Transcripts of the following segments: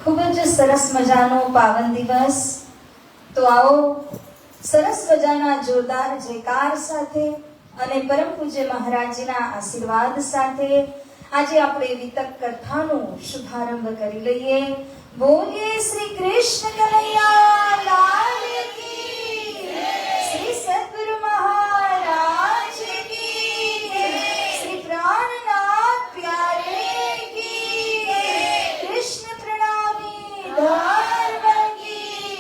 ખૂબ જ સરસ મજાનો પાવન દિવસ. તો આવો સરસ મજાના જોરદાર જયકાર સાથે અને પરમ પૂજ્ય મહારાજના આશીર્વાદ સાથે આજે આપણે વિતક કથાનો શુભારંભ કરી લઈએ. બોલીએ શ્રી કૃષ્ણ કનૈયા લાલ કી, શ્રી સદગુરુ મહારાજ કી, શ્રી પ્રાણનાથ પ્યારે કી, કૃષ્ણ પ્રણામી ધર્મ કી,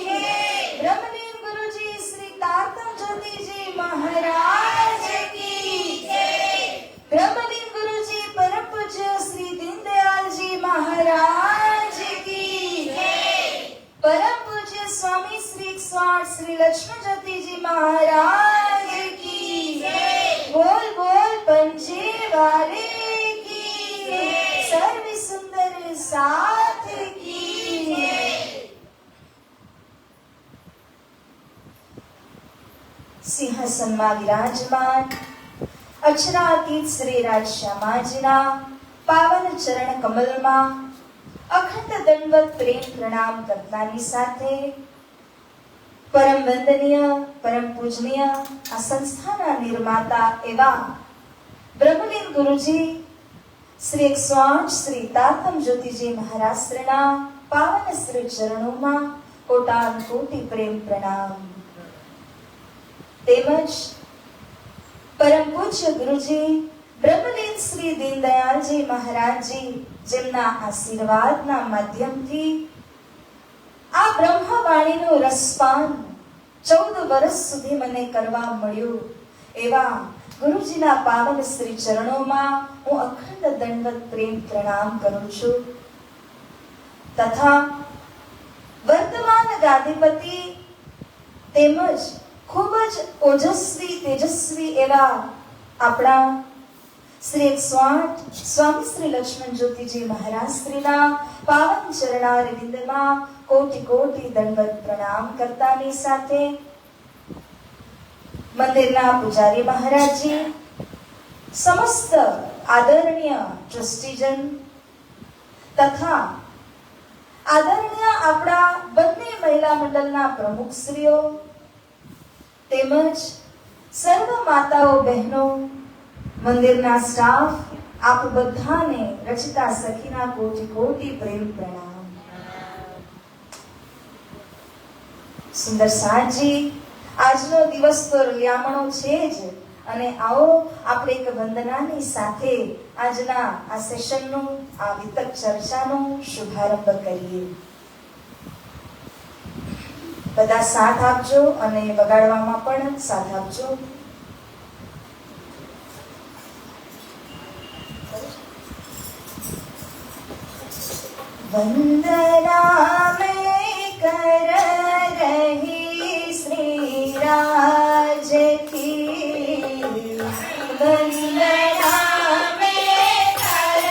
બ્રહ્મદેવ ગુરુજી શ્રી તાતમ જ્યોતિજી મહારાજ કી, બ્રહ્મદેવ ગુરુજી પરમ પૂજ્ય શ્રી દીનદયાલજી મહારાજ કી, પરમ પૂજ્ય સ્વામી શ્રી શ્રી લક્ષ્મણ જ્યોતિજી મહારાજ કી, બોલ બોલ पंचे वाले की, सर्व सुंदर साथ की. સિંહાસનમાં વિરાજમાન અક્ષરાતીત શ્રી રાજશ્યામાજીના પાવન ચરણ કમલમાં અખંડ દંડવત પ્રેમ પ્રણામ કરતાની સાથે પરમ વંદનીય પરમ પૂજનીય આ સંસ્થાના નિર્માતા એવા બ્રહ્મદેવ ગુરુજી શ્રી 108 શ્રી તાતમ જ્યોતિજી મહારાજના પાવન શ્રી ચરણોમાં કોટાન કોટી પ્રેમ પ્રણામ. તેમજ પરમ પૂજ્ય ગુરુજી બ્રહ્મદેવ શ્રી દીનદયાલજી મહારાજજી જેમના આશીર્વાદના માધ્યમથી આ બ્રહ્મવાણીનું રસપાન 14 વર્ષ સુધી મને કરવા મળ્યું એવા ગુરુજીના પાવન શ્રી ચરણોમાં હું અખંડ દંડવત પ્રેમ પ્રણામ કરું છું. તથા વર્તમાન ગાદીપતિ તેમજ ખૂબ જ ઓજસ્વી તેજસ્વી એવા આપણા શ્રી 108 સ્વામી શ્રી લક્ષ્મણ જ્યોતિજી મહારાજ શ્રીના પાવન ચરણારવિંદમાં કોટી કોટી દંડવત પ્રણામ કરતાની સાથે મંદિરના પૂજારી મહારાજજી, સમસ્ત આદરણીય ટ્રસ્ટીજન તથા આદરણીય આપણા બંને મહિલા મંડળના પ્રમુખશ્રીઓ તેમજ સર્વ માતાઓ બહેનો, મંદિરના સ્ટાફ, આપ બધાને રચિતા સખીના કોટી કોટી પ્રેમ પ્રણામ. સુંદર સાજી, આજનો દિવસ તો લ્યામણો છે જ, અને આવો આપણે એક વંદનાની સાથે આજના આ સેશનનું, આ વિતક ચર્ચાનો શુભારંભ કરીએ. બધા સાથ આપજો અને વગાડવામાં પણ સાથ આપજો. वंदना में कर रही श्री राज की, वंदना में कर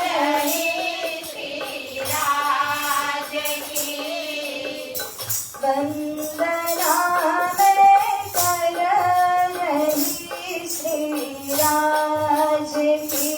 रही श्री राज की, वंदना में कर रही श्री राज की,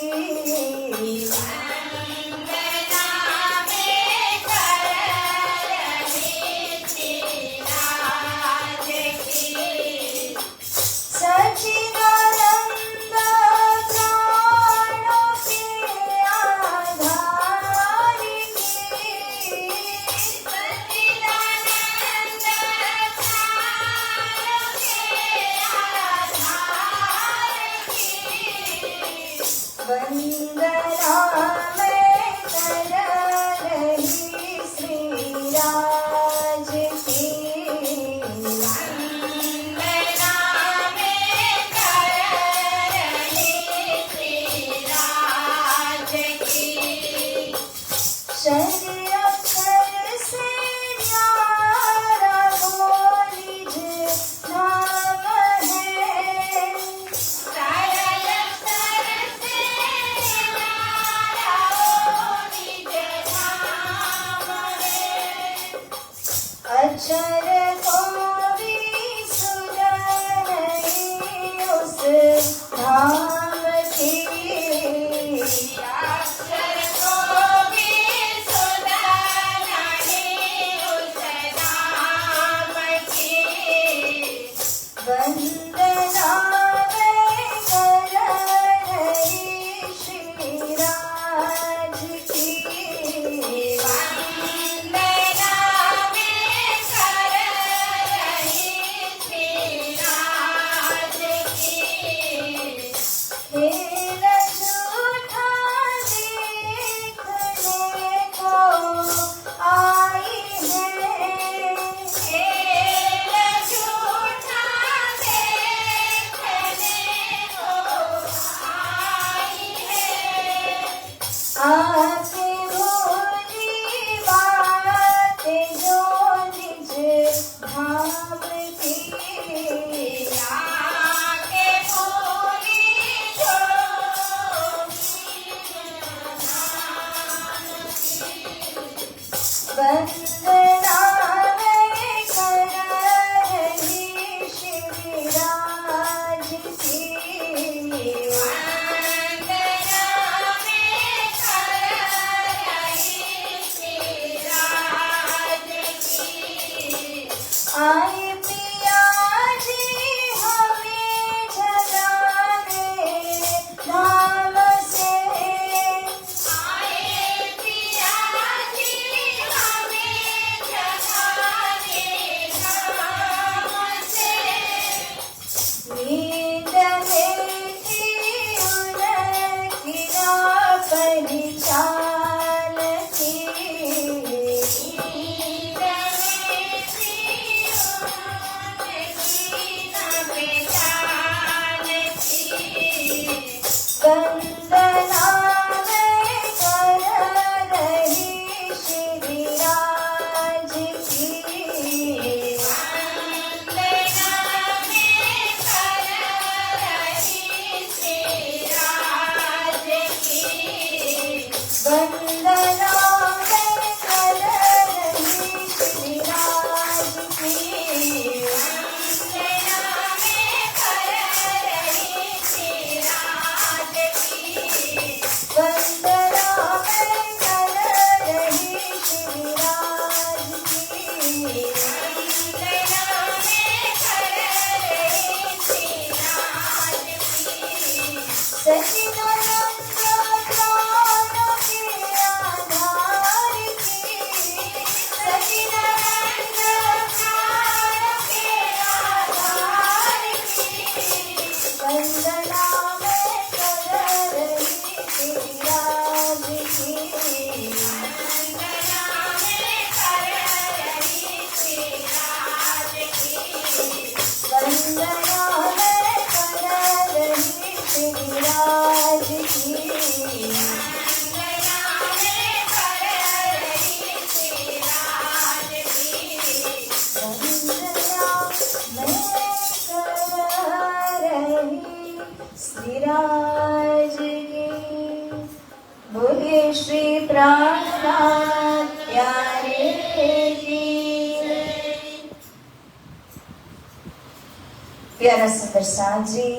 प्यारा सुंदर साजी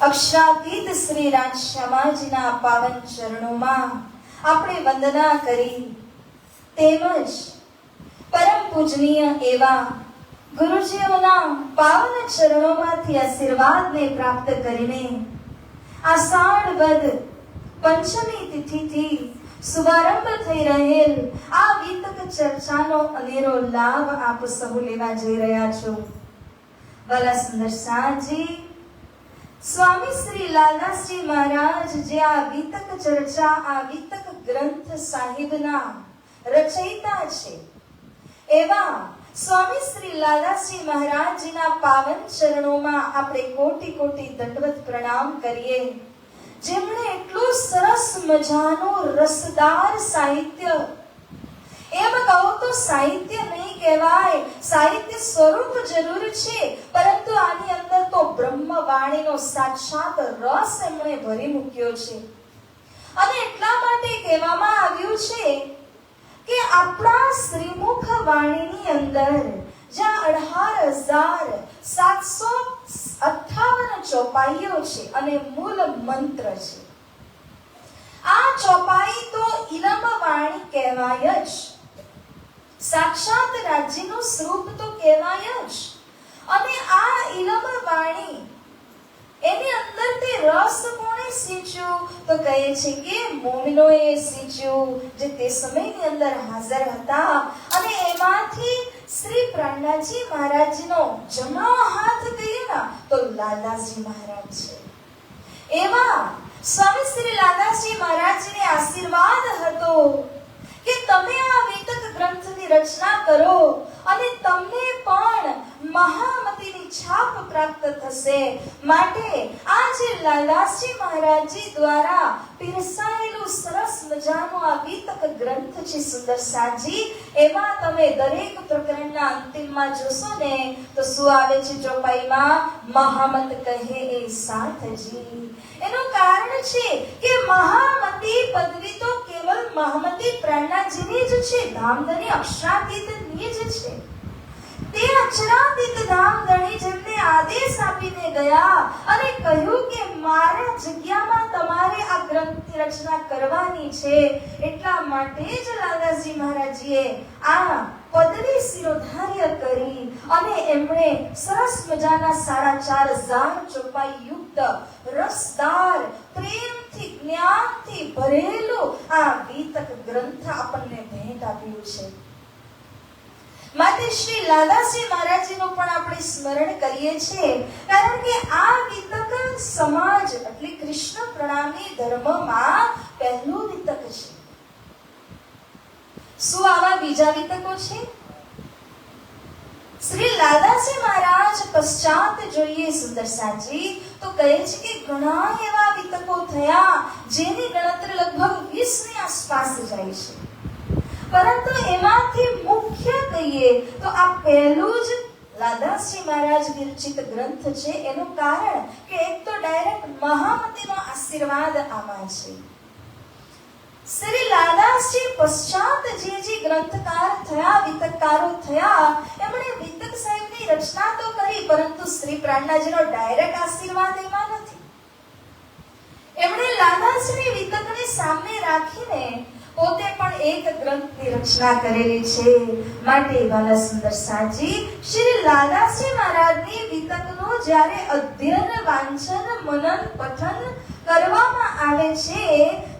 अक्षरातीत श्री राजश्यामाजीना पावन चरणों આપણે વંદના કરી તેમજ પરમ પૂજનીય એવા ગુરુજીઓના પાવન ચરણોમાંથી આશીર્વાદને પ્રાપ્ત કરીને આષાઢ વદ પંચમી તિથિથી શુભારંભ થઈ રહેલ આ ગીતક ચર્ચાનો અનેરો લાભ આપ સૌ લેવા જઈ રહ્યા છો. વાલા સુંદર સાજી સ્વામી શ્રી લાલદાસજી મહારાજ જે આ ગીતક ચર્ચા આ ગીતક ગ્રંથ સાહિબના રચયિતા છે એવા સ્વામી શ્રી લાલદાસજી મહારાજજીના પાવન ચરણોમાં આપણે કોટી કોટી દંડવત પ્રણામ કરીએ, જેમણે એટલું સરસ મજાનું રસદાર સાહિત્ય, એમ કહો તો સાહિત્ય નહીં કહેવાય, સાહિત્ય સ્વરૂપ જરૂર છે, પરંતુ આની અંદર તો બ્રહ્મવાણીનો સાક્ષાત રસ એમણે ભરી મૂક્યો છે. અને એટલા માટે કહેવામાં આવ્યું છે કે આપણા શ્રીમુખ વાણીની અંદર જ્યાં 18,758 ચોપાઈઓ છે અને મૂળ મંત્ર છે, આ ચોપાઈ તો ઇલમ વાણી કહેવાય જ, સાક્ષાત રાજ્યનું સ્વરૂપ તો કહેવાય જ. અને આ ઇલમ વાણી એની અંદર તે રસ કોણે સિંચ્યું તો કહે છે કે મોમિનોએ સિંચ્યું, જે તે સમયની અંદર હાજર હતા. અને એમાંથી શ્રી પ્રાણનાથજી મહારાજનો જમણો હાથ કહીએ ને તો લાલદાસજી મહારાજ છે. એવા સ્વામી શ્રી લાલદાસજી મહારાજને આશીર્વાદ હતો કે તમે આ વિતક ગ્રંથની રચના કરો અને તમને પણ મહામતીની છાપ પ્રાપ્ત થશે. માટે આ જે લાલદાસજી મહારાજજી દ્વારા પીરસાયેલું સરસ મજાનું આ વિતક ગ્રંથ છે સુંદર સાજી, એમાં તમે દરેક પ્રકરણના અંતિમમાં જોશો ને તો શું આવે છે ચોપાઈમાં? મહામત કહે એ સાથજી. એનું કારણ છે કે મહામતી પદવી તો કેવળ કેવલ મહામતી પ્રેરણાજીની જ છે, ધામધણી અક્ષરાતીતની જ છે. તે અક્ષરાતીત ધામધણી જેમને આદેશ આપીને ગયા અને કહ્યું કે મારા જગ્યામાં તમારે આ ગ્રંથની રચના કરવાની છે, એટલા માટે જ લાલાજી મહારાજીએ આ પદવી શિરોધાર્ય કરી અને એમણે સરસ મજાના 4.5 ચોપાઈ યુક્ત રસદાર પ્રેમથી જ્ઞાનથી ભરેલું આ વિતક ગ્રંથ આપણને ભેટ આપ્યું છે. માટે શ્રી લાલાજી મહારાજીનું પણ આપણે સ્મરણ કરીએ છીએ, કારણ કે આ વિતક સમાજ એટલે કૃષ્ણ પ્રણામી ધર્મમાં પહેલું વિતક છે. શું આવા બીજા વિતકો છે? શ્રી લાલાજી મહારાજ પશ્ચાત જોઈએ સુંદરસાજી તો કહે છે કે ઘણા એવા વિતકો થયા જેની ગણતરી લગભગ 20 ની આસપાસ જાય છે, પરંતુ એમાંથી મુખ્ય કહીએ તો આ પહેલું જ લાલાજી મહારાજ વિરચિત ગ્રંથ છે. એનું કારણ કે એક તો ડાયરેક્ટ મહામતીનો આશીર્વાદ આમાં છે. શ્રી લાલાજી પશ્ચાત જે ગ્રંથકાર થયા, વિતકકારો થયા, એમણે વિતક સાહેબની રચના તો કરી, પરંતુ શ્રી પ્રાણનાજીનો ડાયરેક્ટ આશીર્વાદ એમાં નથી. એમણે લાલાજીની વિતકને સામે રાખીને પોતે પણ એક ગ્રંથની રચના કરેલી છે. માટે વાલા સુંદર સાજી શ્રી લાલાજી મહારાજની વિતકનું જ્યારે અધ્યયન, વાંચન, મનન, પઠન કરવામાં આવે છે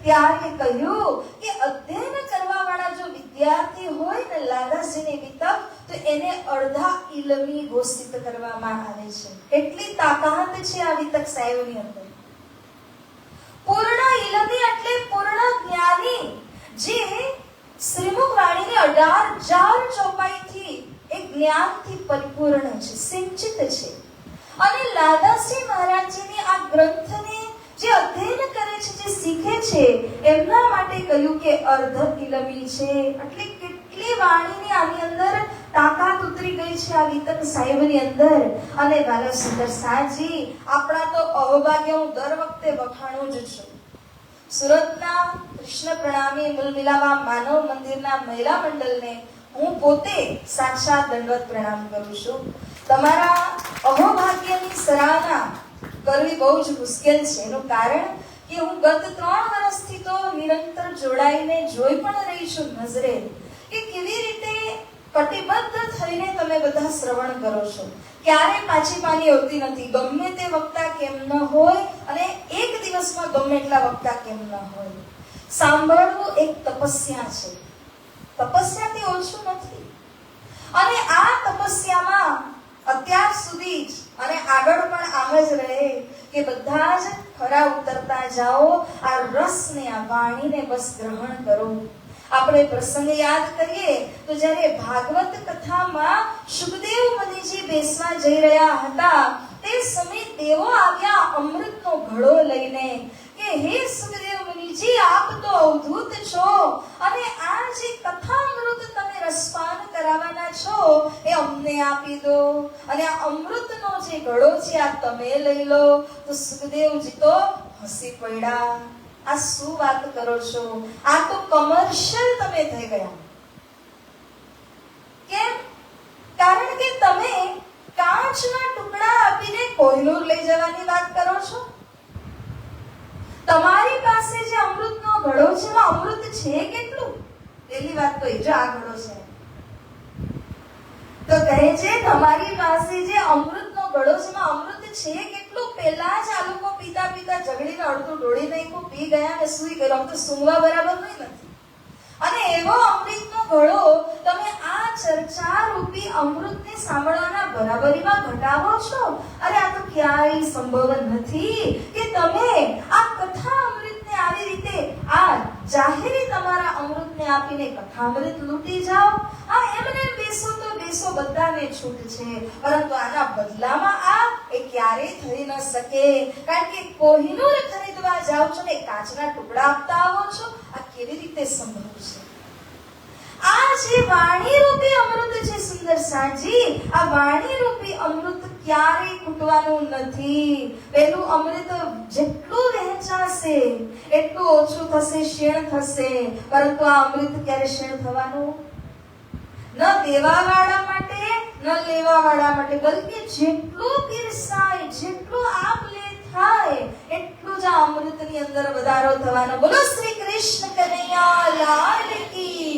ત્યારે કહ્યું કે અધ્યયન કરવા વાળા જો વિદ્યાર્થી હોય ને લાલાજીની વિતક, તો એને અડધા ઇલમી ઘોષિત કરવામાં આવે છે. એટલી તાકાત છે આ વિતક સાહેબની અંદર. પૂર્ણ ઇલમી એટલે પૂર્ણ જ્ઞાની, જે શ્રીમુખ વાણીની 18,000 ચોપાઈથી એક જ્ઞાનથી પરિપૂર્ણ છે, સિંચિત છે. અને લાલાજી મહારાજજીની આ ગ્રંથને જે અધ્યયન કરે છે, જે શીખે છે, એમના માટે કહ્યું કે અર્ધ ઇલમી છે. એટલે કેટલી વાણીની આની અંદર તાકાત ઉતરી ગઈ છે આ વિતક સાહેબની અંદર. અને વાલા સુંદર સાજી આપણા તો અહોભાગ્ય હું દર વખતે વખાણું જ છું. સુરતના કૃષ્ણ પ્રણામી મૂલ મિલાવા માનવ મંદિરના મહિલા મંડળને હું પોતે સાક્ષાત દંડવત પ્રણામ કરું છું. તમારા અહોભાગ્યની સરાહના કરવી બહુ જ મુશ્કેલ છે. એનું કારણ કે હું ગત 3 વર્ષથી તો નિરંતર જોડાઈને જોઈ પણ રહી છું નજરે કે કેવી રીતે કટિબદ્ધ થઈને તમે બધા શ્રવણ કરો છો. ક્યારેય પાછી પાની હોતી નથી. ગમે તે વક્તા કેમ ન હોય અને એક દિવસમાં ગમે એટલા વક્તા કેમ ન હોય, સાંભળવું એક તપસ્યા છે. તપસ્યાથી ઓછું નથી. અને આ તપસ્યામાં અત્યાર સુધી જ અને આગળ પણ આમ જ રહે કે બધા જ ખરા ઉતરતા જાઓ, આ રસને, આ વાણીને બસ ગ્રહણ કરો. આપણે પ્રસંગ યાદ કરીએ તો જ્યારે ભાગવત કથામાં સુખદેવ મુનિજી બેસવા જઈ રહ્યા હતા, તે સમયે દેવો આવ્યા અમૃતનો ઘડો લઈને કે હે સુખદેવ મુનિજી, આપ તો અવધૂત છો અને આ જે કથામૃત તમે રસપાન કરાવવાના છો એ અમને આપી દો, અને આ અમૃતનો જે ઘડો છે આ તમે લઈ લો. તો સુખદેવજી તો હસી પડ્યા. આ શું વાત કરો છો? આ તો કમર્શિયલ તમે થઈ ગયા. કેમ? કારણ કે તમે કાચના ટુકડા આપીને કોહિનૂર લઈ જવાની વાત કરો છો. તમારી પાસે જે અમૃતનો ઘડો છે એમાં અમૃત છે કેટલું? પહેલી વાત તો એ જો આ ઘડો છે તો કહે છે તમારી પાસે જે અમૃતનો ઘડો છે એમાં અમૃત છે કેટલું? પહેલા જ આ લોકો પીતા પીતા ઝઘડીને અડધું ઢોળી નાખ્યું, પી ગયા ને સૂઈ ગયો. તો સૂંઘવા બરાબર નહીં નથી. અને એવો અમૃતનો ઘડો તમે આ ચર્ચા રૂપી અમૃતને સાંભળવાના બરાબરીમાં ઘટાવો છો. અરે આ તો ક્યારેય સંભવ નથી કે તમે આ કથા અમૃતને આવી રીતે આ જાહેરી તમારા અમૃતને આપીને કથામૃત લૂંટી જાઓ. આ એમને બેસો તો બેસો, બધાને છૂટ છે, પરંતુ આના બદલામાં આ એ ક્યારેય થઈ ન શકે. કારણ કે કોહિનૂર ખરીદવા જાઓ છો ને કાચના ટુકડા આપતા આવો છો, આ કેવી રીતે સંભવ છે? આ જે વાણી રૂપી અમૃત છે સુંદર સાજી, આ વાણી રૂપી અમૃત ક્યારેય ખૂટવાનું નથી. પેલું અમૃત જેટલું વહેંચાશે એટલું ઓછું થશે, ક્ષીણ થશે, પરંતુ આ અમૃત ક્યારે ક્ષીણ થવાનું ન દેવાવાળા માટે ન લેવાવાળા માટે, બલ્કિ જેટલું પીરસાય, જેટલું આપ લે થાય એટલું જ આ અમૃતની અંદર વધારો થવાનો. બોલો શ્રી કૃષ્ણ કનૈયા લાલ કી.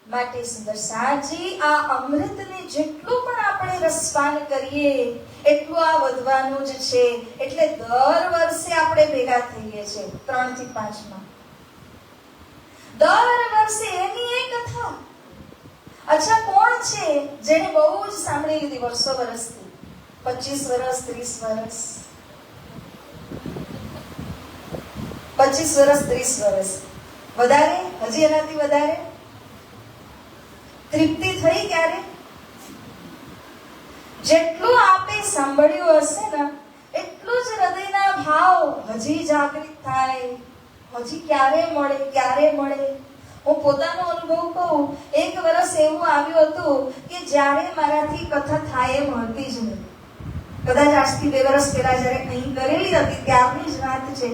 માટે સુંદર સાજી, આ અમૃતને જેટલું પણ આપણે રસપાન કરીએ એટલું આ વધવાનું જ છે. એટલે દર વર્ષે આપણે ભેગા થઈએ છીએ 3 થી 5 માં. દર વર્ષે એની એક કથા. અચ્છા, કોણ છે જેને બહુ જ સાંભળી લીધી વર્ષો વર્ષથી? 25 વર્ષ, 30 વર્ષ, 25 વર્ષ, 30 વર્ષ, વધારે? હજી એનાથી વધારે? તૃપ્તિ થઈ ક્યારે? જેટલું આપે સાંભળ્યું હશે ને એટલું જ હૃદયના ભાવ હજી જાગૃત થાય. હજી ક્યારે મળે, ક્યારે મળે? હું પોતાનો અનુભવ કહું, એક વર્ષ એવું આવ્યું હતું કે જ્યારે મારાથી કથા થાય એમ હતી જ નહીં. કદાચ આજથી 2 વર્ષ પહેલા જ્યારે અહીં કરેલી હતી ત્યારની જ વાત છે.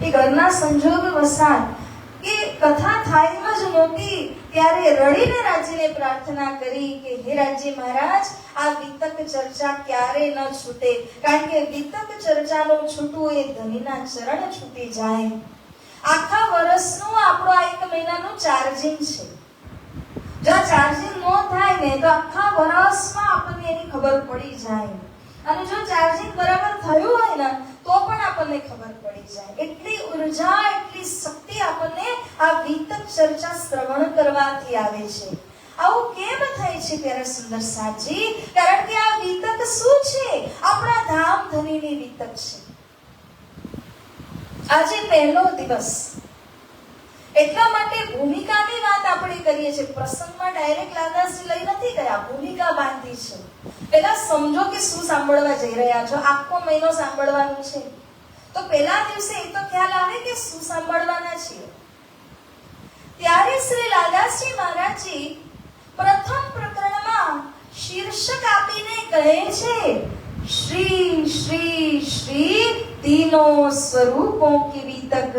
એ ઘરના સંજોગ વસાત કે કથા થાય એમ જ નહોતી, ત્યારે રડીને રાજીને પ્રાર્થના કરી કે હે રાજી મહારાજ, આ વિતક ચર્ચા ક્યારે ન છૂટે, કારણ કે વિતક ચર્ચાનું છૂટવું એ ધણીના ચરણ છૂટી જાય. આખા વર્ષનું આપણો આ 1 મહિનાનું ચાર્જિંગ છે. જો ચાર્જિંગ ન થાય ને તો આખા વર્ષમાં આપણને એની ખબર પડી જાય, અને જો ચાર્જિંગ બરાબર થયું હોય ને તો પણ આપણને ખબર પડી જાય. એટલી ઉર્જા, એટલી શક્તિ આપણને આ વિતક ચર્ચા શ્રવણ કરવાથી આવે છે. આવું કેમ થાય છે ત્યારે સુંદર સાજી? કારણ કે આ વિતક શું છે? આપણા ધામ ધણીની વિતક છે. આજે પહેલો દિવસ, એટલા માટે ભૂમિકાની વાત આપણે કરીએ છીએ. પ્રસંગમાં ડાયરેક્ટ લાદાસજી લઈ નથી ગયા, ભૂમિકા બાંધી છે. પહેલા સમજો કે શું સાંભળવા જઈ રહ્યા છો. આખો મહિનો સાંભળવાનું છે તો પહેલા દિવસે એ તો ખ્યાલ આવે કે શું સાંભળવાના છીએ. ત્યારે શ્રી લાદાસજી મહારાજજી પ્રથમ પ્રકરણમાં શીર્ષક આપીને કહે છે, શ્રી શ્રી શ્રી तीनों स्वरूपों की वितक.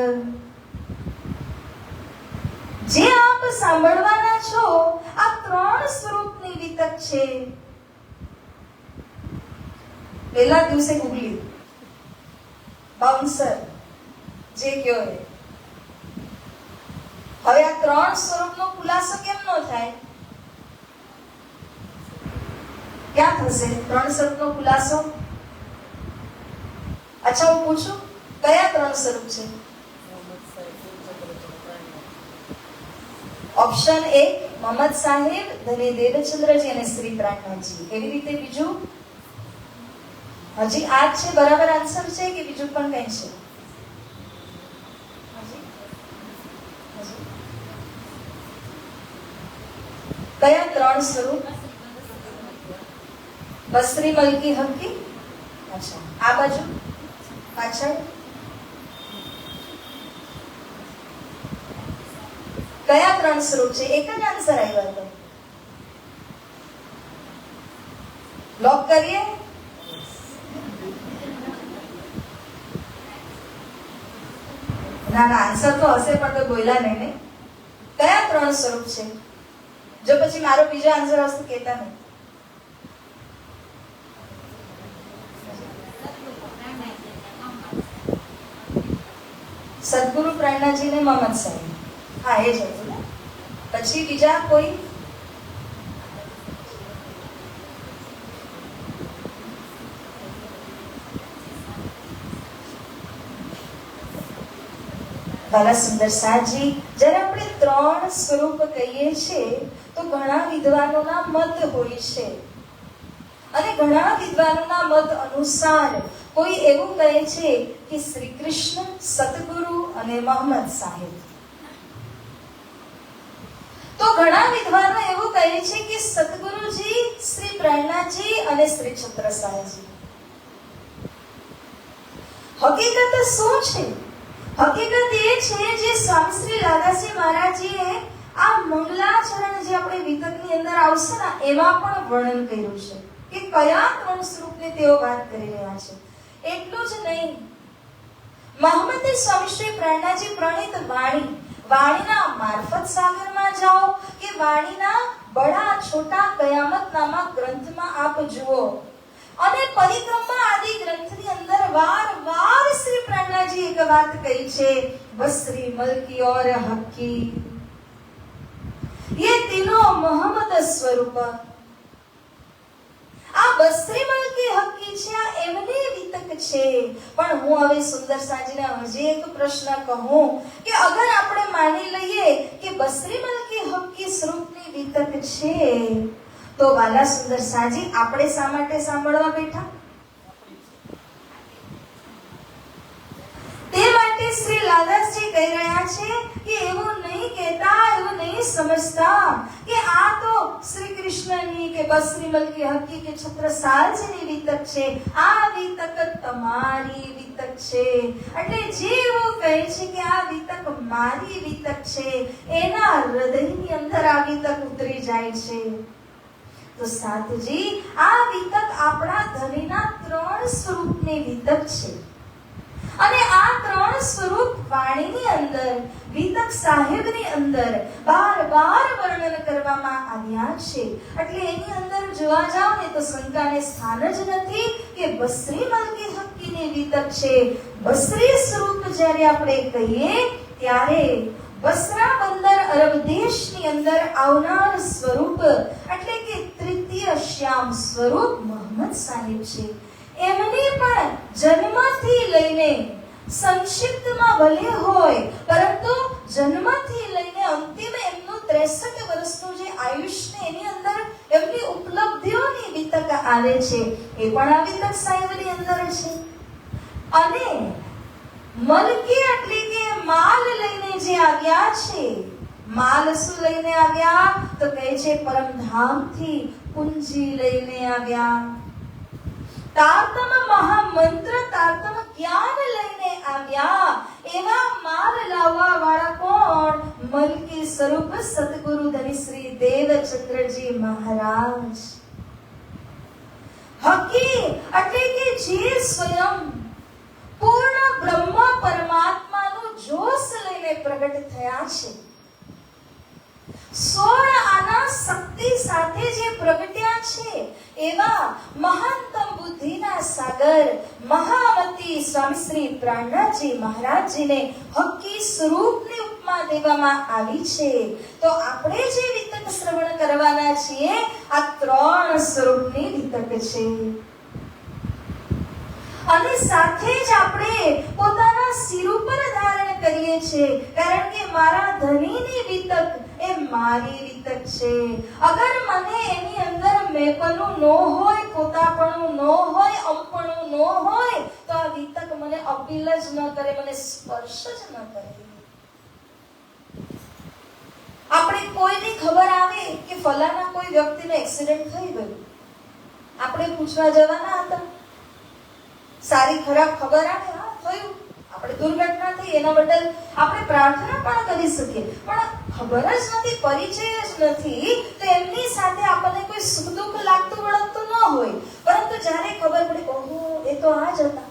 જે આપ સાંભળવાના છો આ 3 સ્વરૂપની વિતક છે. પહેલા દિવસે ગુગલી બાઉન્સર જે કયો રે. હવે આ 3 સ્વરૂપનો ખુલાસો કેમ ન થાય? ક્યાં થશે 3 સ્વરૂપનો ખુલાસો? અચ્છા, હું પૂછું, કયા 3 સ્વરૂપ છે? ઓપ્શન A મોહમ્મદ સાહેબ, ધની દેવચંદ્રજી અને શ્રી પ્રાણનાથજી. એવી રીતે બીજું? હજી આ છે બરાબર આન્સર છે કે બીજું પણ કઈ છે? કયા 3 સ્વરૂપ? બસરી મલકી હકી. અચ્છા, આ બાજુ પાછળ કયા 3 સ્વરૂપ છે? એક જ આન્સર આવ્યો હતો. લોક કરીએ. ના ના, આન્સર તો હશે પણ તો બોલ્યા નહીં. કયા 3 સ્વરૂપ છે? જો પછી મારો બીજો આન્સર હશે કહેતા નહીં. સદગુરુ પ્રેરણાજી ને મોહમ્મદ સાહેબ. હા, એ જ હતું ને. પછી બીજા કોઈ? વાલા સુંદર સાજી, જ્યારે આપણે 3 સ્વરૂપ કહીએ છીએ તો ઘણા વિદ્વાનોના મત હોય છે, અને ઘણા વિદ્વાનોના મત અનુસાર કોઈ એવું કહે છે કે શ્રી કૃષ્ણ, સતગુરુ અને મોહમ્મદ સાહેબ. તો ઘણા વિદ્વાનો એવું કહે છે કે સતગુરુજી, શ્રી પ્રેરણાજી અને શ્રી છત્રસાયજી. હકીકત શું છે? હકીકત એ છે જે સ્વામી શ્રી લાદાસજી મહારાજીએ આ મત વિતકની અંદર આવશે ને એમાં પણ વર્ણન કર્યું છે કે કયા 3 સ્વરૂપની તેઓ વાત કરી રહ્યા છે. એટલું જ નહીં, મહામતે સ્વામી શ્રી પ્રેરણાજી પ્રણીત વાણીના મારફત સાગરમાં જાઓ કે વાણીના બડા છોટા કયામત નામક ગ્રંથમાં આપ જુઓ અને પરિક્રમા આદિ ગ્રંથની અંદર વાર શ્રી પ્રેરણાજી એક વાત કહી છે, બસરી મલકી और हकी ये तीनों मोहम्मद स्वरूप. આ બસરી મલકી હકી છે, આ એમની વિતક છે. પણ હું હવે સુંદર સાજીને હજી એક પ્રશ્ન કહું કે અગર આપણે માની લઈએ કે બસરી મલકી હકી સ્વરૂપની વિતક છે, તો વાલા સુંદર સાજી આપણે શા માટે સાંભળવા બેઠા? તે માટે શ્રી લાલદાસજી કહી રહ્યા છે કે એવું નહીં કહેતા, એવું નહીં સમજતા કે આ તો શ્રી કૃષ્ણની કે બસરી મલકી હકી કે છત્રસાલજીની વિતક છે. આ વિતક તમારી વિતક છે. એટલે જે એવું કહે છે કે આ વિતક મારી વિતક છે, એના હૃદયની અંદર આ વિતક ઉતરી જાય છે. તો સાધુજી, આ વિતક આપણા ધણીના 3 સ્વરૂપની વિતક છે અને આ 3 સ્વરૂપ વાણીની અંદર વિતક સાહેબની અંદર બાર વર્ણન કરવામાં આવ્યા છે. એટલે એની અંદર જોવા જાવ ને તો શંકાને સ્થાન જ નથી કે બસરી મલકી હકીની વિતક છે. બસરી સ્વરૂપ જ્યારે આપણે કહીએ ત્યારે બસરા બંદર અરબ દેશની અંદર આવનાર સ્વરૂપ એટલે કે તૃતીય શ્યામ સ્વરૂપ મોહમ્મદ સાહેબ છે. એમની પણ જન્મથી લઈને સંક્ષિપ્તમાં ભલે હોય, પરંતુ જન્મથી લઈને અંતિમ એમનું 63 વર્ષનું જે આયુષ્ય એની અંદર એમની ઉપલબ્ધિઓની વિતક આવે છે, એ પણ આ વિતક સાહેબની અંદર છે. અને મલકી એટલે કે માલ લઈને જે આવ્યા છે, માલ શું લઈને આવ્યા? તો કહે છે પરમધામથી પૂંજી લઈને આવ્યા. તારતમ મહામંત્ર તારતમ જ્ઞાન લઈને આવ્યા. એવા માલ લાવવા વાળા કોણ? મલકી સ્વરૂપ સતગુરુ ધની શ્રી દેવચંદ્રજી મહારાજ. હકી એટલે કે જે સ્વયં પૂર્ણ બ્રહ્મ પરમાત્માનું જોશ લઈને પ્રગટ થયા છે, 16 આના શક્તિ સાથે જે પ્રગટ્યા છે, એવા મહાનતમ બુદ્ધિના સાગર મહામતી સ્વામી શ્રી પ્રાણનાથજી મહારાજજીને હકી સ્વરૂપની ઉપમા દેવામાં આવી છે. તો આપણે જે વિતક શ્રવણ કરવાના છીએ, આ 3 સ્વરૂપની વિતક છે. અને સાથે જ આપણે પોતાના શિર ઉપર ધારણ કરીએ છીએ, કારણ કે મારા ધણીની વિતક એ મારી વિતક છે. અગર મને એની અંદર મેપણું ન હોય, પોતાપણું ન હોય, અમપણું ન હોય, તો આ વિતક મને અપીલ જ ન કરે, મને સ્પર્શ જ ન કરે. આપણે કોઈની ખબર આવે કે ફલાણા કોઈ વ્યક્તિનો એક્સિડન્ટ થઈ ગયો, આપણે પૂછવા જવાના હતા? સારી ખરાબ ખબર આવે, હા થયું, આપણે દુર્ઘટના થઈ, એના બદલ આપણે પ્રાર્થના પણ કરી શકીએ, પણ ખબર જ નથી, પરિચય જ નથી, તો એમની સાથે આપણને કોઈ સુખ દુઃખ લાગતું વળગતું ન હોય, પરંતુ જ્યારે ખબર પડે, ઓહો એ તો આ જ હતા,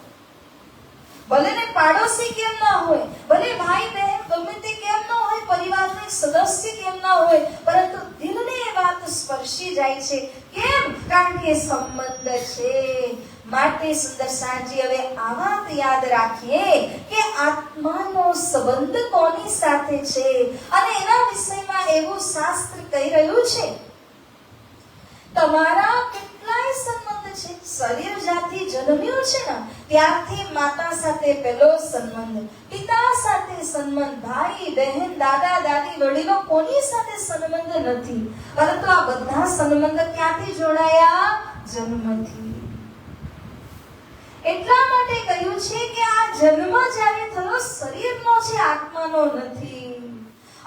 ભલે ને પાડોશી કેમ ના હોય, ભલે ભાઈ બહેન ગમે તે કેમ ન હોય, પરિવારનો સદસ્ય કેમ ના હોય, પરંતુ દિલને એ વાત સ્પર્શી જાય છે. કેમ? કારણ કે સંબંધ છે. માટે સુંદર સાંજી હવે આ વાત યાદ રાખીએ કે આત્માનો સંબંધ કોની સાથે છે, અને એના વિષયમાં એવું શાસ્ત્ર કહી રહ્યું છે, તમારા કેટલાય સંબંધ છે. શરીર જ્યાંથી જન્મ્યું છે ને ત્યારથી માતા સાથે પહેલો સંબંધ, પિતા સાથે સંબંધ, ભાઈ બહેન દાદા દાદી વડીલો કોની સાથે સંબંધ નથી, પરંતુ આ બધા સંબંધ ક્યાંથી જોડાયા? જન્મથી. એટલા માટે કહ્યું છે કે આ જન્મ જ્યારે થયો શરીરનો છે, આત્માનો નથી.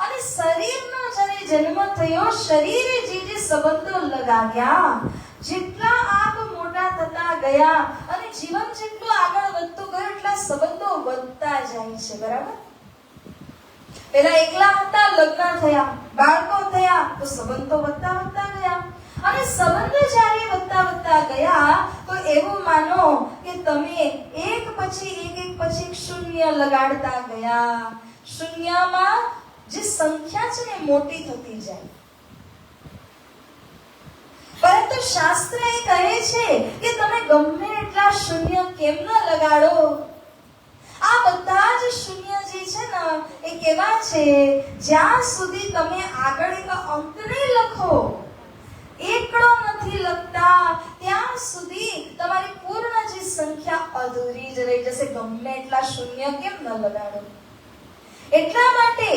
અને શરીરનો જ્યારે જન્મ થયો, શરીરે જે સંબંધો લગાવ્યા, જેટલા આપ મોટા થતા ગયા અને જીવન જેટલું આગળ વધતું ગયું, એટલા સંબંધો વધતા જાય છે. બરાબર? પેલા એકલા હતા, લગ્ન થયા, બાળકો થયા તો સંબંધ તો વધતા વધતા ગયા, અને સંબંધ જ્યારે વધતા વધતા ગયા તો એવું માનો કે તમે એક પછી એક શૂન્ય લગાડતા ગયા. શૂન્યમાં જે સંખ્યા છે ને મોટી થતી જાય. પરંતુ શાસ્ત્ર એ કહે છે કે તમે ગમે એટલા શૂન્ય કેમ ન લગાડો, આ બધા જ શૂન્ય જે છે ને એ કેવા છે, જ્યાં સુધી તમે આગળ એક અંક નહીં લખો, એકડો નથી લખતા, ત્યાં સુધી તમારી પૂર્ણ જે સંખ્યા અધૂરી જ રહી જશે. ગમે એટલા શૂન્ય કેમ ન લગાડો. એટલા માટે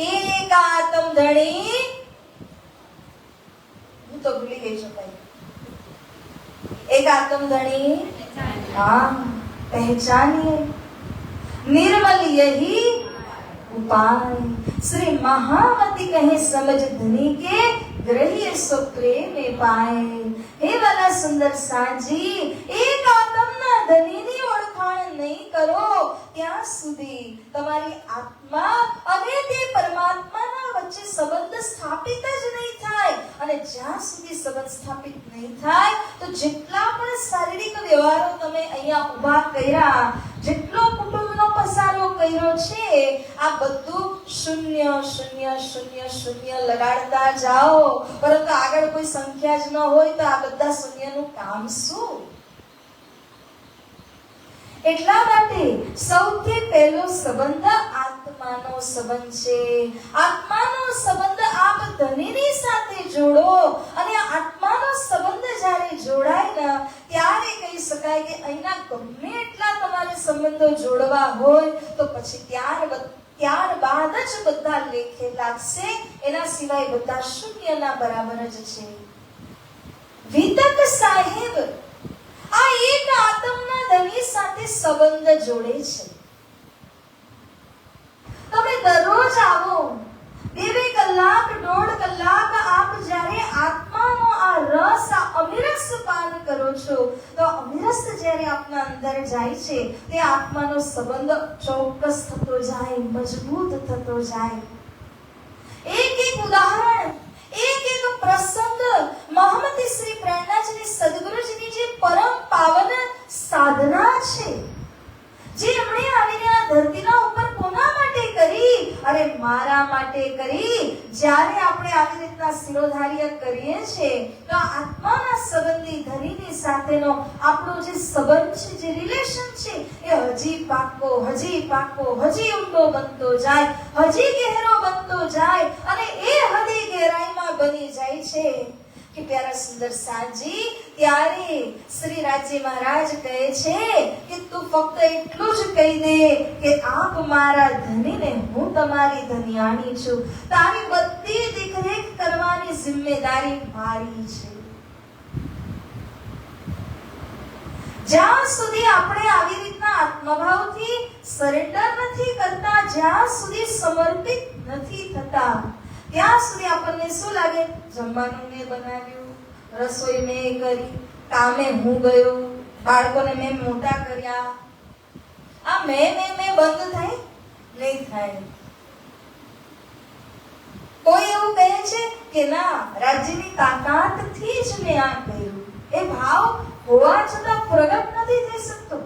એક આત્મ ધણી, હું તો ભૂલી ગઈ છું ભાઈ, એક આત્મ ધણી हाँ पहचानिए, निर्मल यही उपाय. श्री महावती कहे समझ धनी के ग्रह्य सो प्रेम पाए. हे वाला सुंदर साजी, એક આત્મના ધનીની ઓળખાણ નહીં કરો ત્યાં સુધી તમારી આત્મા અને તે પરમાત્માના વચ્ચે સંબંધ સ્થાપિત જ નહીં થાય. અને જ્યાં સુધી સંબંધ સ્થાપિત નહીં થાય તો જેટલા પણ શારીરિક વ્યવહારો તમે અહીંયા ઊભા કર્યા, જેટલો કુટુંબનો પસારો કર્યો છે, આ બધું શૂન્ય શૂન્ય શૂન્ય શૂન્ય લગાડતા જાઓ, પરંતુ આગળ કોઈ સંખ્યા જ ન હોય તો આ બધા શૂન્યનું કામ શું? એટલા માટે સૌથી પહેલો સંબંધ આત્માનો સંબંધ છે. આત્માનો સંબંધ આપ ધનીની સાથે જોડો, અને આત્માનો સંબંધ જ્યારે જોડાય ને ત્યારે કહી શકાય કે અહીંના ગમે એટલા તમારે સંબંધો જોડવા હોય તો પછી ત્યારબાદ જ બધા લેખે લાગશે. એના સિવાય બધા શૂન્યના બરાબર જ છે. વિતક સાહેબ આ એક આત્મના ધની સાથે સંબંધ જોડે છે. તમે દરરોજ આવો, 2 કલાક 1.5 કલાક આપ જ્યારે આત્માનો આ રસ, આ અમિરસ પાન કરો છો, તો અમિરસ જ્યારે આપના અંદર જાય છે તે આત્માનો સંબંધ ચોક્કસ થતો જાય, મજબૂત થતો જાય. એક ઉદાહરણ, એક પ્રસંગ, મહામતી શ્રી પ્રેરણાજીની સદગુરુજીની જે પરમ પાવન સાધના છે, જે એમણે આવીને આ ધરતીના ઉપર કોના માટે કરી? અરે મારા માટે કરી. જ્યારે આપણે આવી રીતના શિરોધાર્ય કરીએ છીએ તો આત્માના સંબંધી ધનીની સાથેનો આપણો જે સંબંધ છે, જે રિલેશન છે, એ હજી પાકો, હજી ઊંડો બનતો જાય, હજી ગહેરો બનતો જાય, અને એ હદી ગહેરાઈમાં બની જાય છે કે પ્યારા સુંદર સાજી, ત્યારે શ્રી રાજ્ય મહારાજ કહે છે કે તું ફક્ત એટલું જ કહી દે કે આપ મારા ધનીને, હું તમારી ધનિયાણી છું, તારી બધી દેખરેખ કરવાની જિમ્મેદારી મારી છે. જ્યાં સુધી આપણે આવી રીતના આત્મભાવથી સરેન્ડર નથી કરતા, જ્યાં સુધી સમર્પિત નથી થતા, ત્યાં સુધી આપણને શું લાગે? જમવાનું મેં બનાવ્યું, રસોઈ મેં કરી, કામે હું ગયો, બાળકોને મેં મોટા કર્યા. આ મેં બંધ થાય? નહીં થાય. કોઈ એવું કહે છે કે ના, રાજ્યની તાકાતથી જ મેં આ કર્યું. એ ભાવ હોવા છતાં પ્રગટ નથી થઈ શકતો.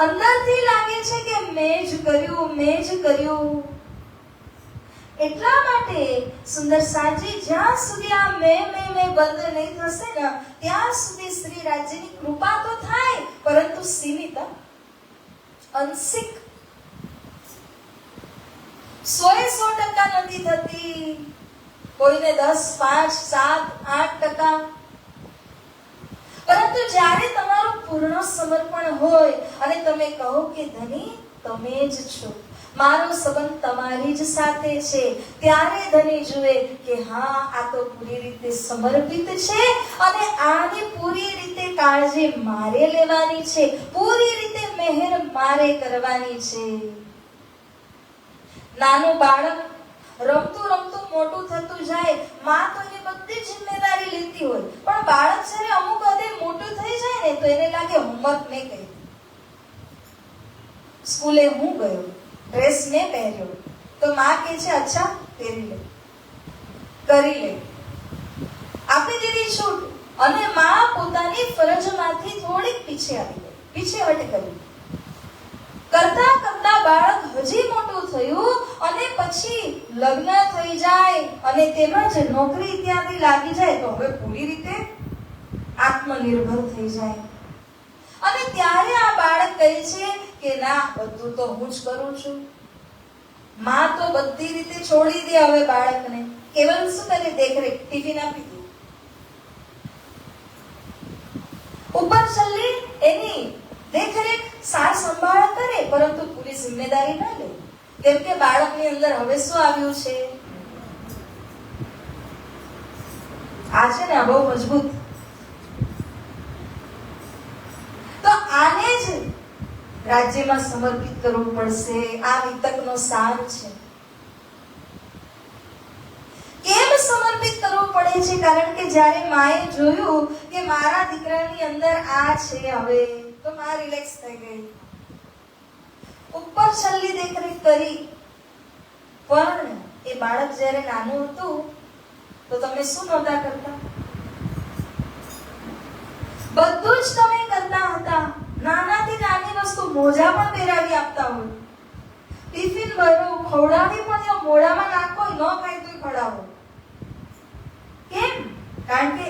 અંદરથી લાગે છે કે મેં જ કર્યું. એટલા માટે સુંદર સાજી, જ્યાં સુધી આ મેં બંધ નહીં થશે ને ત્યાં સુધી શ્રી રાજ્યની કૃપા તો થાય, પરંતુ સીમિત, અંશિક, 100% નથી થતી. કોઈને 10, 5, 7, 8%. પરંતુ જ્યારે તમારું પૂર્ણ સમર્પણ હોય અને તમે કહો કે ધની તમે જ છો, મારો સંબંધ તમારી જ સાથે છે, ત્યારે ધની જુએ કે હા, આ તો પૂરી રીતે સમર્પિત છે, અને આની પૂરી રીતે કાળજી મારે લેવાની છે, પૂરી રીતે મહેર મારે કરવાની છે. નાનું બાળક રમતું મોટું થતું જાય, માં તો એની બધી જિમ્મેદારી લેતી હોય, પણ બાળક જ્યારે અમુક હદે મોટું થઈ જાય ને તો એને લાગે હોમવર્ક મેં કર્યું, સ્કૂલે હું ગયો, ડ્રેસ મેં પહેર્યો, તો માં કહે છે અચ્છા પહેરી લે. કરી લે, આપી દીધી છૂટ, અને માં પોતાની ફરજમાંથી થોડીક પીછે આવી ગઈ, પીછેહટ કરી. કરતા કરતા બાળક હજી મોટું થયું અને પછી લગ્ન થઈ જાય અને તેમજ નોકરી ત્યાંથી લાગી જાય તો હવે પૂરી રીતે આત્મનિર્ભર થઈ જાય. અને ત્યારે આ બાળક કહે છે કે ના, બધું તો હું જ કરું છું. માં તો બધી રીતે છોડી દે હવે બાળકને. કેવલ શું કરે? દેખરેખ, ટિફિન આપી દે. ઉપર છલ્લી એની દેખરેખ સાર સંભાળ કરે, પરંતુ પૂરી જિમ્મેદારી ન લે. કેમ કે બાળકની અંદર હવે શું આવ્યું છે? આ છે ને બહુ મજબૂત. તો આને જ રાજ્યમાં સમર્પિત કરવું પડશે. આ વિતકનો સાર છે. કેમ સમર્પિત કરવું પડે છે? કારણ કે જ્યારે માએ જોયું કે મારા દીકરાની અંદર આ છે, હવે તો માં રિલેક્સ થઈ ગઈ. ઉપર છલ્લી દેખરેખ કરી. પણ એ બાળક જ્યારે નાનું હતું તો તમે શું નહોતા કરતા? બધું જ તમે કરતા હતા. નાનાથી નાની વસ્તુ, મોજા પણ પહેરાવી આપતા હોય, ટિફિન ભરો, ખવડાવી પણ મોઢામાં નાખો, ન ખાય તો ખવડાવો. કેમ? કારણ કે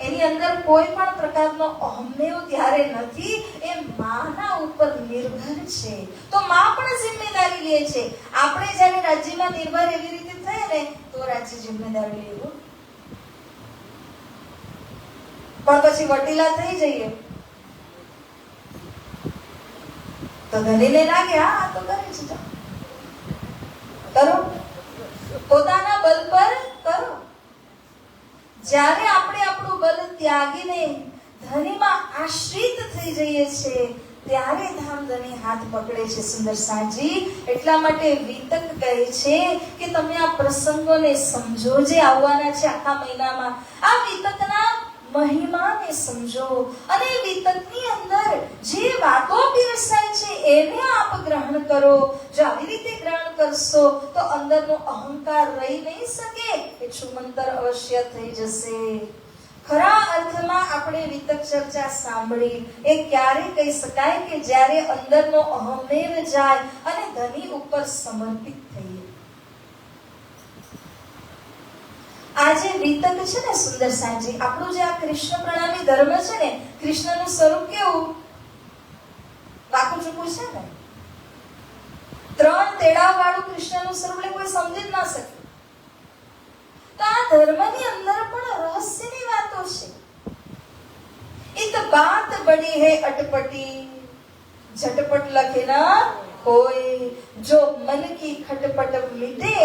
એની અંદર કોઈ પણ પ્રકારનો અહંમેવ ત્યારે નથી. એ માના ઉપર નિર્ભર છે. તો માં પણ જિમ્મેદારી લે છે. આપણે જ્યારે રાજ્યમાં નિર્ભર એવી રીતે થઈએ ને તો રાજ્ય જિમ્મેદારી લેવું. પણ પછી વટીલા થઈ જઈએ તો ધણીને લાગે હા તો કરે છે, કરો, પોતાના બલ પર કરો. જ્યારે આપણે આપણું બલ ત્યાગીને ધણીમાં આશ્રિત થઈ જઈએ છીએ ત્યારે ધામધણી હાથ પકડે છે. સુંદર સાજી, એટલા માટે વિતક કહે છે કે તમે આ પ્રસંગોને સમજો જે આવવાના છે આખા મહિનામાં. આ વિતકના મહિમાને સમજો અને વિતકની અંદર જે વાતો પીરસાય છે એને આપ ગ્રહણ કરો. જો આવી રીતે ગ્રહણ કરશો તો અંદરનો અહંકાર રહી નહીં શકે, એ છુમંતર અવશ્ય થઈ જશે. ખરા અર્થમાં આપણે વિતક ચર્ચા સાંભળી એ ક્યારે કહી શકાય કે જ્યારે અંદરનો અહંમેવ જાય અને ધની ઉપર સમર્પિત થઈએ. આ જે વિતક છે ને સુંદર સાજી, આપણું જે આ કૃષ્ણ પ્રણામી ધર્મ છે ને, કૃષ્ણનું સ્વરૂપ કેવું? વાકું ચૂકું છે ને, 3 તેડાવ વાળું કૃષ્ણનું સ્વરૂપ એટલે કોઈ સમજી જ ના શકે. તો આ ધર્મની અંદર પણ રહસ્યની વાતો છે. એક બાત બડી હે અટપટી, झटपट लखे ना कोई, जो मन की खटपट मिटे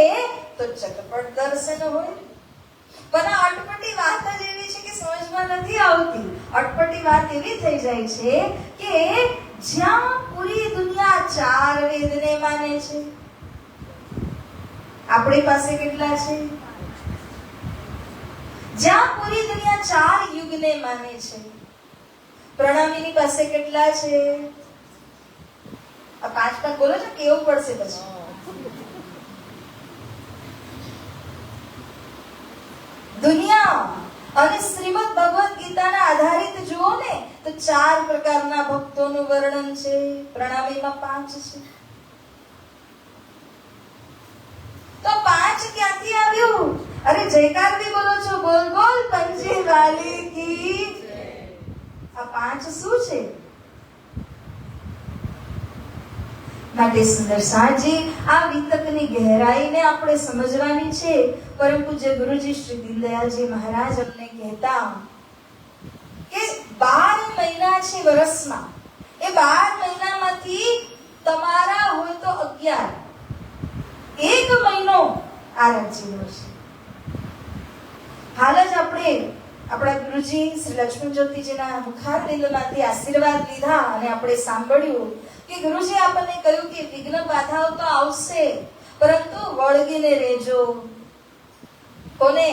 तो चटपट दर्शन होय. પણ આ અટપટી વાત જ એવી છે કે સમજમાં નથી આવતી. અટપટી વાત એવી થઈ જાય છે કે જ્યાં પૂરી દુનિયા 4 વેદને માને છે, આપણી પાસે કેટલા છે? જ્યાં પૂરી દુનિયા 4 યુગને માને છે, પ્રણામીની પાસે કેટલા છે? આ 5 બોલો છો, કેવું પડશે પછી. દુનિયા અને શ્રીમદ ભગવદ ગીતાના આધારિત જુઓ ને તો 4 પ્રકારના ભક્તોનું વર્ણન છે, પ્રણામીમાં 5 છે. તો 5 ક્યાંથી આવ્યું? અરે જયકાર ભી બોલો છો, બોલ બોલ પંચે વાલી કી. આ 5 શું છે? માટે સુંદર સાજી આ વિતકની ગહેરાઈને આપણે સમજવાની છે. પરમ પૂજ્ય ગુરુજી શ્રી દીનદયાલજી મહારાજ અમને કહેતા કે 12 મહિના છે વર્ષમાં, એ 12 મહિનામાંથી તમારા હોય તો 11, એક મહિનો આ રાજ્યનો છે. હાલ જ આપણે આપણા ગુરુજી શ્રી લક્ષ્મણ જ્યોતિજીના મુખારબિંદમાંથી આશીર્વાદ લીધા અને આપણે સાંભળ્યું કે ગુરુજી આપણને કહ્યું કે વિઘ્ન બાધાઓ તો આવશે, પરંતુ વળગીને રહેજો. કોને?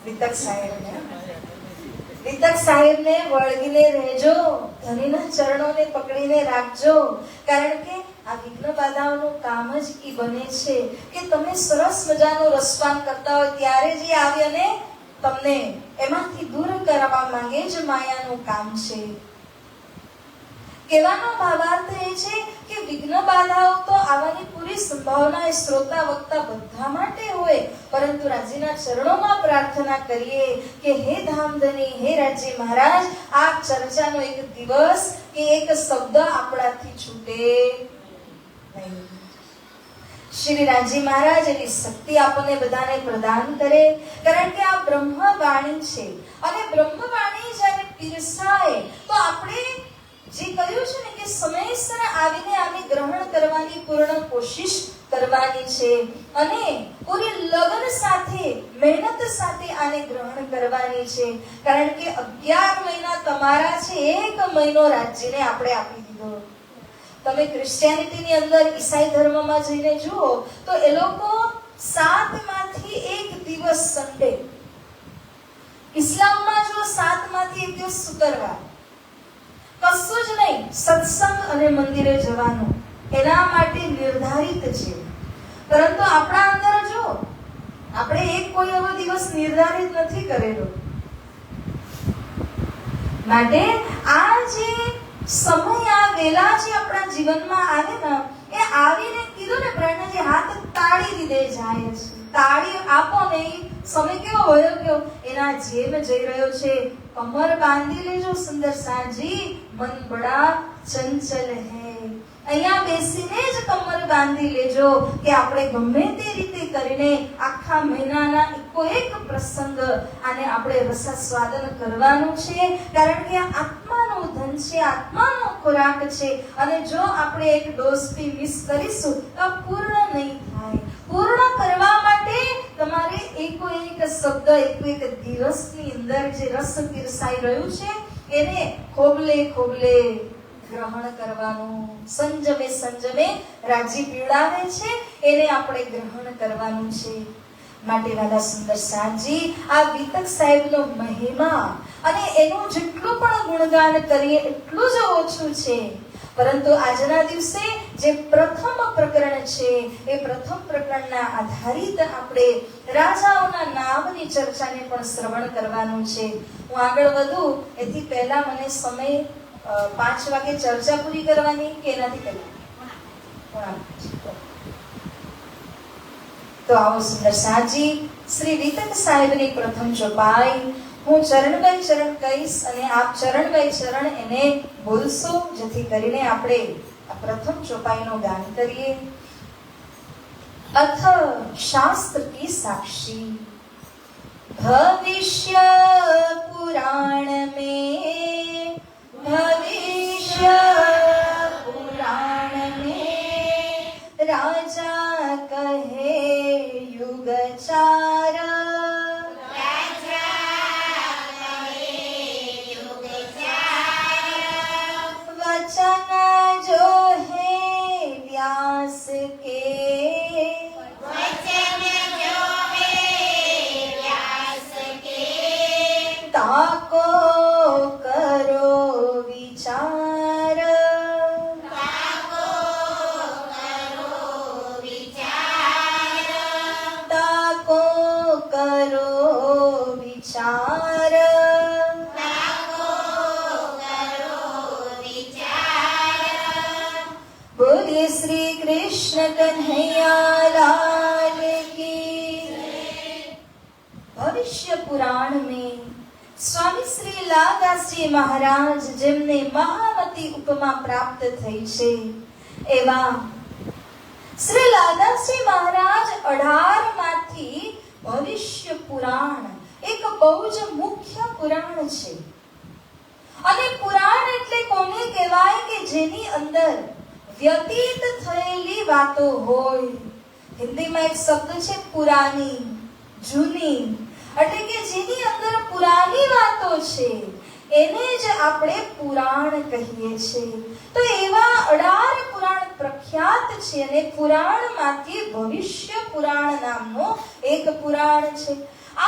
વિતક સાહેબને. વિતક સાહેબને વળગીને રહેજો, ધણીના ચરણોને પકડીને રાખજો. કારણ કે આ વિઘ્ન બાધાઓનું કામ જ ઈ બને છે કે તમે સરસ મજાનું રસપાન કરતા હોય ત્યારે જે આવે અને તમને એમાંથી દૂર કરવા માંગે જ માયાનું કામ છે. કહેવાનો ભાવાર્થ એ છે કે વિઘ્ન બાધાઓ તો આવવાની પૂરી સંભાવના એ શ્રોતા વક્તા બધા માટે હોય, પરંતુ રાજીના ચરણોમાં પ્રાર્થના કરીએ કે હે ધામધની, હે રાજી મહારાજ, આ ચર્ચાનો એક દિવસ કે એક શબ્દ આપણાથી છૂટે નહીં. શ્રી રાજી મહારાજ એવી શક્તિ આપણને બધાને પ્રદાન કરે, કારણ કે આ બ્રહ્મવાણી છે અને બ્રહ્મવાણી જ્યારે પીરસાય તો આપણે જે કહ્યું છે ને કે સમયસર આવીને આને ગ્રહણ કરવાની પૂર્ણ કોશિશ કરવાની છે અને પૂરી લગન સાથે, મહેનત સાથે આને ગ્રહણ કરવાની છે, કારણ કે 11 મહિના તમારા છે, 1 મહિનો રાજ્યને આપણે આપી દીધો. તમે ક્રિશ્ચિયાનિટીની અંદર ઈસાઈ ધર્મમાં જઈને જુઓ તો એ લોકો 7 માંથી 1 દિવસ સન્ડે, ઇસ્લામમાં જો 7 માંથી 1 દિવસ શુક્રવાર, કશું જ નહીં, સત્સંગ અને મંદિરે જવાનું એના માટે નિર્ધારિત છે. પરંતુ આપણા અંદર જો આપણે એક કોઈ એવો દિવસ નિર્ધારિત નથી કરેલો. માટે આ જે સમય આ વેલા જે આપણા જીવનમાં આવે ને, એ આવીને કીધું ને પ્રેરણાજી, હાથ તાળી દીધે જાય છે. તાળી આપો ને, સમય કેવો હોય ગયો એના જેમ જઈ રહ્યો છે. કમર બાંધી લેજો સુંદર સાજી, મન બડા ચંચલ હે. અહીંયા બેસીને જ કમર બાંધી લેજો કે આપણે ગમે તે રીતે કરીને આખા મહિનાના એક પ્રસંગ આને આપણે રસાસ્વાદન કરવાનું છે, કારણ કે આ આત્માનું ધન છે, આત્માનો ખોરાક છે અને જો આપણે એક ડોઝ થી મિસ કરીશું તો પૂર્ણ નહીં થાય. પૂર્ણ કરવા માટે તમારે એક શબ્દ, એક દિવસની અંદર જે રસ પીરસાઈ રહ્યું છે એને ખોબલે ખોબલે ગ્રહણ કરવાનું. સંજમે સંજમે રાજી પીવડાવે છે એને આપણે ગ્રહણ કરવાનું છે. માટે વાલા સુંદર સાજી, આ વિતક સાહેબનો મહિમા અને એનું જેટલું પણ ગુણગાન કરીએ એટલું જ ઓછું છે. પરંતુ આજના દિવસે જે પ્રથમ પ્રકરણ છે એ પ્રથમ પ્રકરણના આધારિત આપણે રાજાઓના નામની ચર્ચાને પણ શ્રવણ કરવાનું છે. હું આગળ વધું એથી પહેલા મને સમય 5 વાગે ચર્ચા પૂરી કરવાની કે એનાથી પહેલા? તો આવો સુંદર સાજી, શ્રી વિતક સાહેબની પ્રથમ ચોપાઈ હું ચરણ બાય ચરણ કહીશ અને આપ ચરણ બાય ચરણ એને બોલશો, જેથી કરીને આપણે આ પ્રથમ ચોપાઈનું ગાન કરીએ. અથ શાસ્ત્ર કી સાક્ષી ભવિષ્ય પુરાણ में, भविष्य पुराण में राजा कहे युगचार, वचन जो है व्यास के, ताको करो विचार, ताको करो विचार, बोले श्री कृष्ण कन्हैया लाल की. भविष्य पुराण में સ્વામી શ્રી લાલદાસજી મહારાજ, જેમને મહામતી ઉપમા પ્રાપ્ત થઈ છે, એવા શ્રી લાલદાસજી મહારાજ 18 માંથી ભવિષ્ય પુરાણ એક બહુ જ મુખ્ય પુરાણ છે. અને પુરાણ એટલે કોને કહેવાય કે જેની અંદર વ્યતીત થયેલી વાતો હોય. હિન્દીમાં એક શબ્દ છે પુરાની, જૂની, એટલે કે જેની અંદર પુરાની વાતો છે એને જ આપણે પુરાણ કહીએ છીએ. તો એવા 18 પુરાણ પ્રખ્યાત છે અને પુરાણમાંથી ભવિષ્ય પુરાણ નામનો એક પુરાણ છે.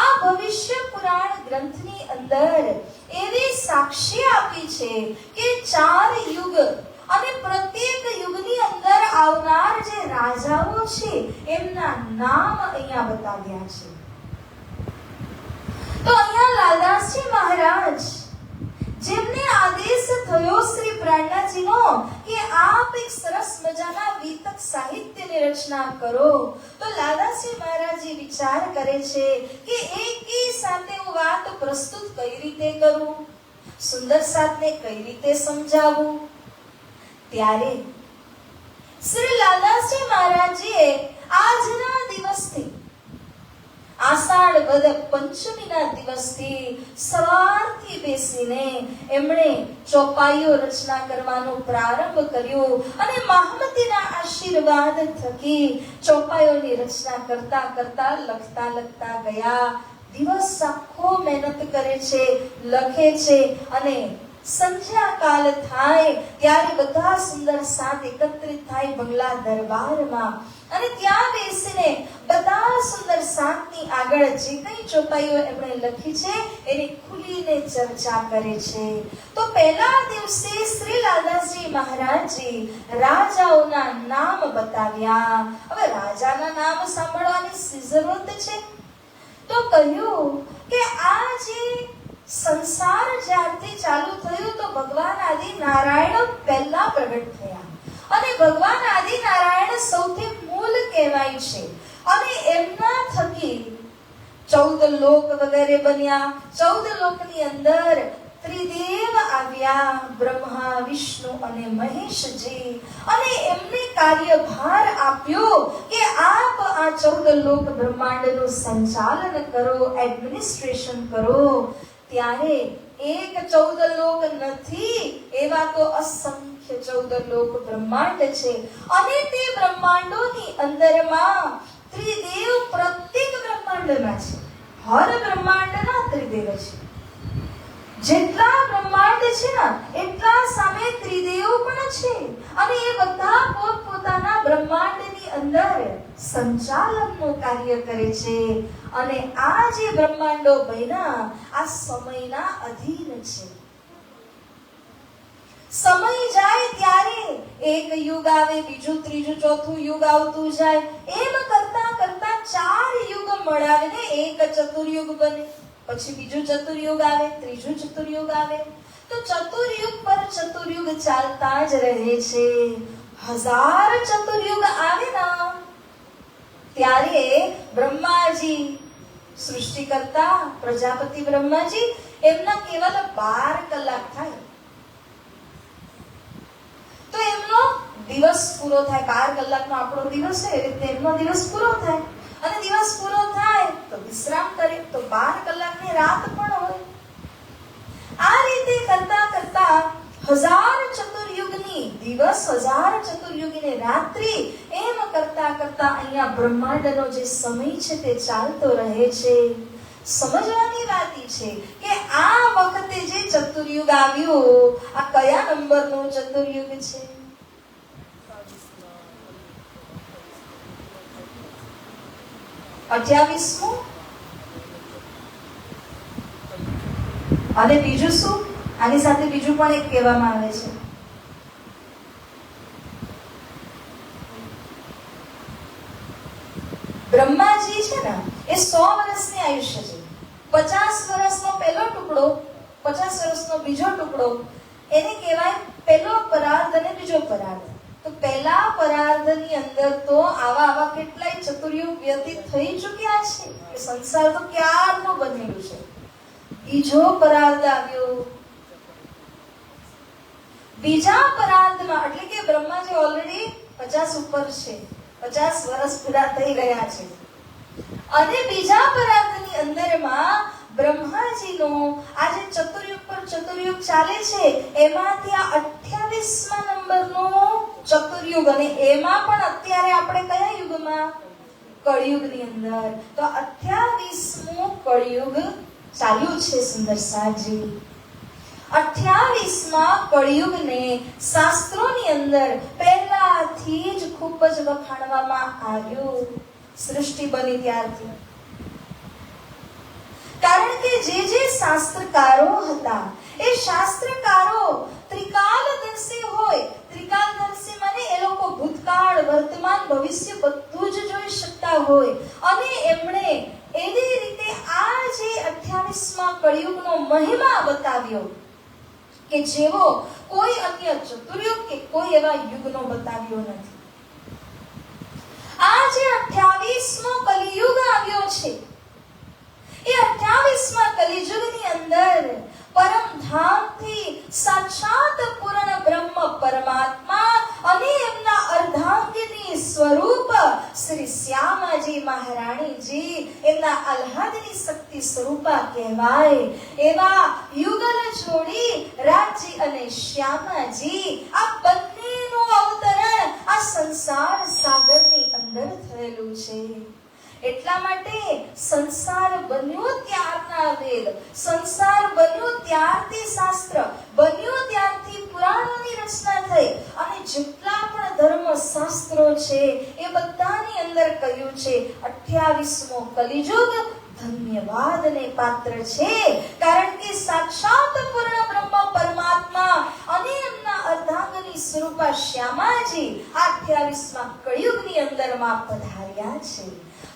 આ ભવિષ્ય પુરાણ ગ્રંથની અંદર એવી સાક્ષી આપી છે કે 4 યુગ અને પ્રત્યેક યુગની અંદર આવનાર જે રાજાઓ છે એમના નામ અહીંયા બતાવ્યા છે. તો અહીંયા લાલદાસજી મહારાજ જેમને આદેશ થયો શ્રી પ્રાણનાથજીનો કે આપ એક સરસ મજાના વિતક સાહિત્યની રચના કરો, તો લાલદાસજી મહારાજ વિચાર કરે છે કે એકી સાથે હું વાત પ્રસ્તુત કઈ રીતે કરું, સુંદર સાથને કઈ રીતે સમજાવું. ત્યારે શ્રી લાલદાસજી મહારાજજીએ આજના દિવસથી આષાઢ વદ પંચમીના દિવસથી સવારથી બેસીને એમણે ચોપાઈઓ રચના કરવાનો પ્રારંભ કર્યો અને મહામતીના આશીર્વાદ થકી ચોપાઈઓની રચના કરતા કરતા લખતા ગયા. દિવસ આખો મહેનત કરે છે, લખે છે અને સંધ્યાકાલ થાય ત્યારે બધા સુંદર સાથ એકત્રિત થાય બંગલા દરબારમાં અને ત્યાં બેસીને બધા સુંદર સાથની આગળ જે કઈ ચોપાઈઓ એમણે લખી છે એની ખુલીને ચર્ચા કરે છે. તો પહેલા દિવસે શ્રી લાલદાસજી મહારાજજી રાજાઓના નામ બતાવ્યા. હવે રાજાના નામ સાંભળવાની જરૂરત છે. તો કહ્યું કે આ જે સંસાર જ્યારથી ચાલુ થયું તો ભગવાન આદિ નારાયણ પહેલા પ્રગટ થયા અને ભગવાન આદિ નારાયણ સૌથી મૂળ કહેવાય છે અને એમના થકી 14 લોક વગેરે બન્યા. 14 લોકની અંદર ત્રિદેવ આવ્યા, બ્રહ્મા, વિષ્ણુ અને મહેશજી, અને એમને કાર્યભાર આપ્યો કે આપ આ 14 લોક બ્રહ્માંડનું સંચાલન કરો, એડમિનિસ્ટ્રેશન કરો. ત્યારે એક 14 લોક નથી, એવા તો અસંખ્ય 14 લોક બ્રહ્માંડ છે અને તે બ્રહ્માંડોની અંદરમાં ત્રિદેવ પ્રત્યેક બ્રહ્માંડમાં છે. હર બ્રહ્માંડના ત્રિદેવ છે. જેટલા બ્રહ્માંડ છે ને એટલા સામે ત્રિદેવ પણ છે અને એ બધા પોતપોતાના બ્રહ્માંડની અંદર સંચાલનનું કાર્ય કરે છે. અને આ જે બ્રહ્માંડો બન્યા આ સમયના અધીન છે. સમય જાય ત્યારે એક યુગ આવે, બીજું, ત્રીજું, ચોથું યુગ આવતું જાય. એમ કરતા કરતા 4 યુગ મળાવીને એક ચતુર્યુગ બને. પછી બીજું ચતુર્યુગ આવે, ત્રીજું ચતુર્યુગ આવે. તો ચતુર્યુગ પર ચતુર્યુગ ચાલતા જ રહે છે. 1000 ચતુર્યુગ આવે ના ત્યારે બ્રહ્માજી સૃષ્ટિ કરતા પ્રજાપતિ બ્રહ્માજી એમના કેવલ 12 કલાક થાય તો એમનો દિવસ પૂરો થાય. 12 કલાકનો આપણો દિવસ છે એ રીતે એમનો દિવસ પૂરો થાય અને દિવસ પૂરો થાય તો વિશ્રામ કરે તો 12 કલાકની રાત પણ હોય. આ રીતે કરતા કરતા 1000 ચતુર્યુગની દિવસ, 1000 ચતુર્યુગની રાત્રિ, એમ કરતા કરતા અહીંયા બ્રહ્માંડનો જે સમય છે તે ચાલતો રહે છે. સમજવાની વાત છે કે આ વખતે જે ચતુર્યુગ આવ્યું આ કયા નંબરનું ચતુર્યુગ છે? અઠ્યાવીસમું. અને બીજું શું? આની સાથે બીજું પણ એક કહેવામાં આવે છે. બ્રહ્માજી છે ને એ 100 વર્ષની આયુષ્ય છે. 50 વર્ષનો પહેલો ટુકડો, 50 વર્ષનો બીજો ટુકડો, એને કહેવાય પહેલો પરાર્ધ અને બીજો પરાર્ધ. તો પહેલા પરાર્ધની અંદર તો આવા કેટલાય ચતુર્યુગ વ્યતીત થઈ ચૂક્યા છે કે સંસાર તો ક્યારનો બનેલું છે. બીજો પરાર્ધ આવ્યો. બીજા પરાર્ધમાં એટલે કે બ્રહ્માજી ઓલરેડી 50 ઉપર છે, 50 વર્ષ પૂરા થઈ ગયા છે અને બીજા પરાર્ધની અંદરમાં બ્રહ્માજીનો આ જે ચતુર્યુગ પર ચતુર્યુગ ચાલે છે એમાંથી આ 28મા નંબરનો ચતુર્યુગ, અને એમાં પણ અત્યારે આપણે કયા યુગમાં? કળિયુગની અંદર. તો 28મું કળિયુગ ચાલ્યું છે સુંદર સાજી. 28મા કળિયુગને શાસ્ત્રોની અંદર પહેલાથી જ ખૂબ જ વખાણવામાં આવ્યું સૃષ્ટિ બની ત્યારથી. કારણ કે જે શાસ્ત્રકારો હતા એ શાસ્ત્રકારો ત્રિકાલદર્શી હોય, ત્રિકાલદર્શીમાં એ લોકો ભૂતકાળ, વર્તમાન, ભવિષ્ય બધું જ જોઈ શકતા હોય અને એમણે એવી રીતે આ જે 28મા કળિયુગનો મહિમા બતાવ્યો કે જેવો કોઈ અન્ય ચતુર્યુગ કે કોઈ એવા યુગનો બતાવ્યો નથી. આ જે 28મો કલિયુગ આવ્યો છે એ 28મા કલિયુગની અંદર પરમધામથી સાક્ષાત પૂર્ણ બ્રહ્મ પરમાત્મા અને એમના અર્ધાંગિની સ્વરૂપ શ્રી શ્યામાજી મહારાણીજી એમના આહ્લાદની શક્તિ સ્વરૂપા કહેવાય એવા યુગલ જોડી રાજજી અને શ્યામાજી આ બંનેનું અવતરણ આ સંસાર સાગરની અંદર થયેલું છે. એટલા માટે સંસાર બન્યો ત્યારના વેદ, સંસાર બન્યો ત્યારથી શાસ્ત્ર, બન્યો ત્યારથી પુરાણોની રચના થઈ અને જેટલા પણ ધર્મ શાસ્ત્રો છે એ બધાની અંદર કહ્યું છે 28મો કલિયુગ ધન્યવાદને પાત્ર છે. કારણ કે સાક્ષાત પૂર્ણ બ્રહ્મ પરમાત્મા અને એમના અર્ધાંગની સ્વરૂપા શ્યામાજી 28મા કળિયુગની અંદરમાં પધાર્યા છે.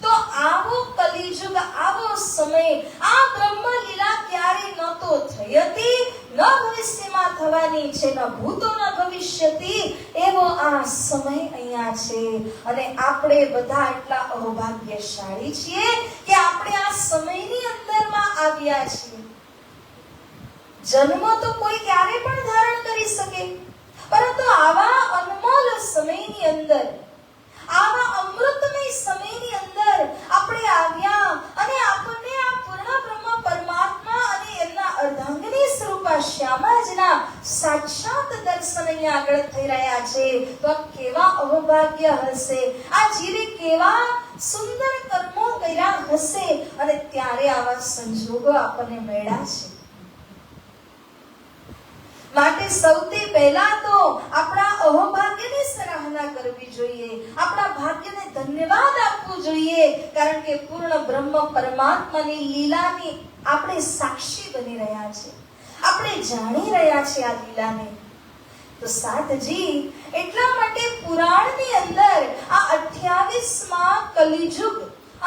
તો આવો કલિયુગ, આવો સમય, આ બ્રહ્મ લીલા ક્યારે ન તો થઈ હતી, ન ભવિષ્યમાં થવાની છે, ન ભૂતો ન ભવિષ્યથી, એવો આ સમય અહીંયા છે. અને આપણે બધા એટલા અહોભાગ્યશાળી છીએ કે આપણે આ સમયની અંદરમાં આવ્યા છીએ. જન્મ તો કોઈ ક્યારે પણ ધારણ કરી શકે, પરંતુ આવા અનમોલ સમયની અંદર, આવા અમૃતમય સમયની અંદર આપણે આવ્યા અને આપણને આ પૂર્ણ બ્રહ્મ પરમાત્મા અને એમના અર્ધાંગિની સ્વરૂપા શ્યામાજીના સાક્ષાત દર્શન અહીંયા આગળ થઈ રહ્યા છે. તો આ કેવા અહોભાગ્ય હશે, આ જીવે કેવા સુંદર કર્મો કર્યા હશે અને ત્યારે આવા સંજોગો આપણને મળ્યા છે. માટે સૌથી પહેલા તો આપણા અહોભાગ્યની સરાહના કરવી જોઈએ, આપણા ભાગ્યને ધન્યવાદ આપવું જોઈએ. કારણ કે પૂર્ણ બ્રહ્મ પરમાત્માની લીલાની આપણે સાક્ષી બની રહ્યા છે, આપણે જાણી રહ્યા છે આ લીલાને. તો સાતજી, એટલા માટે પુરાણની અંદર આ 28મા કલિયુગ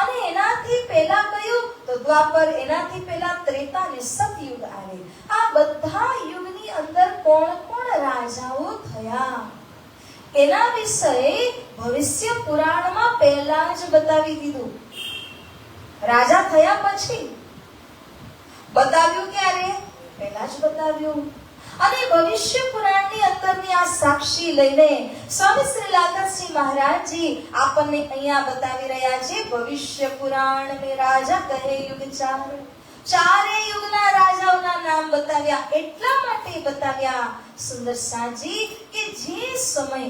અને એનાથી પહેલા કયું તો દ્વાપર, એનાથી પહેલા ત્રેતા અને સતયુગ આવે. આ બધા યુગની અંદર કોણ કોણ રાજાઓ થયા એના વિશે ભવિષ્ય પુરાણમાં પહેલા જ બતાવી દીધું. રાજા થયા પછી બતાવ્યું ક્યારે? પહેલા જ બતાવ્યું. અને ભવિષ્ય પુરાણની અંદરની આ સાક્ષી લઈને સ્વામી શ્રી લાલદાસજી મહારાજજી આપણને અહીંયા બતાવી રહ્યા છે. ભવિષ્ય પુરાણ મે રાજા કહે યુગ ચાર, ચારે યુગના રાજાઓના નામ બતાવ્યા. એટલા માટે બતાવ્યા સુંદર સાજી કે જે સમય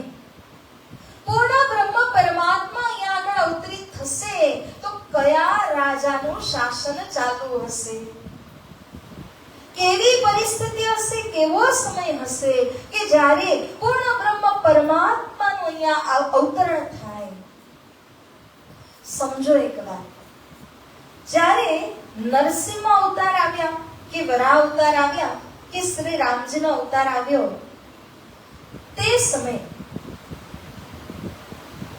પૂર્ણ બ્રહ્મ પરમાત્મા અહીંયા આગળ અવતરિત થશે તો કયા રાજાનું શાસન ચાલુ હશે, કેવી પરિસ્થિતિ હશે, કેવો સમય હશે કે જ્યારે પૂર્ણ બ્રહ્મ પરમાત્માનું અહીંયા અવતરણ થાય. સમજો એક વાત, જ્યારે નરસિંહ અવતાર આવ્યા કે વરાહ અવતાર આવ્યા કે શ્રી રામજીનો અવતાર આવ્યો, તે સમય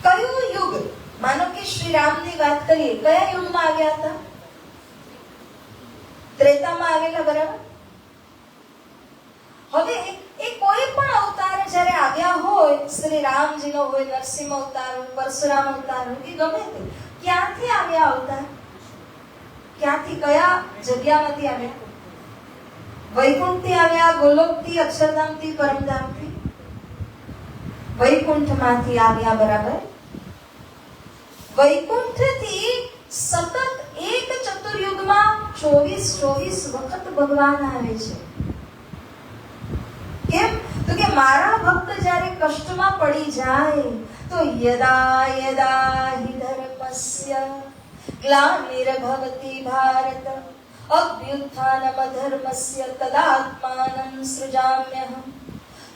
કયો યુગ, માનો કે શ્રી રામની વાત કરીએ, કયા યુગમાં આવ્યા હતા? ત્રેતામાં આવેલા, બરાબર? હવે એ કોઈ પણ અવતાર જ્યારે આવ્યા હોય, શ્રી રામજીનો હોય, નરસિંહ અવતાર હોય, પરશુરામ અવતાર હોય, કે ગમે તે, ક્યાંથી આવ્યા અવતાર? ક્યાંથી, કયા જગ્યામાંથી આવ્યા? વૈકુંઠથી આવ્યા, ગોલોકથી, અક્ષરધામથી, પરમધામથી? વૈકુંઠમાંથી આવ્યા, બરાબર? વૈકુંઠથી સતત એક ચતુર્યુગમાં 24 વખત ભગવાન આવે છે. કેમ? તો કે મારા ભક્ત જ્યારે કષ્ટમાં પડી જાય તો યદા યદા હિ ધર્મસ્ય ગ્લાનિર્ભવતિ ભારત અભ્યુત્થાનમ ધર્મસ્ય તદાત્માનં સૃજામ્યહં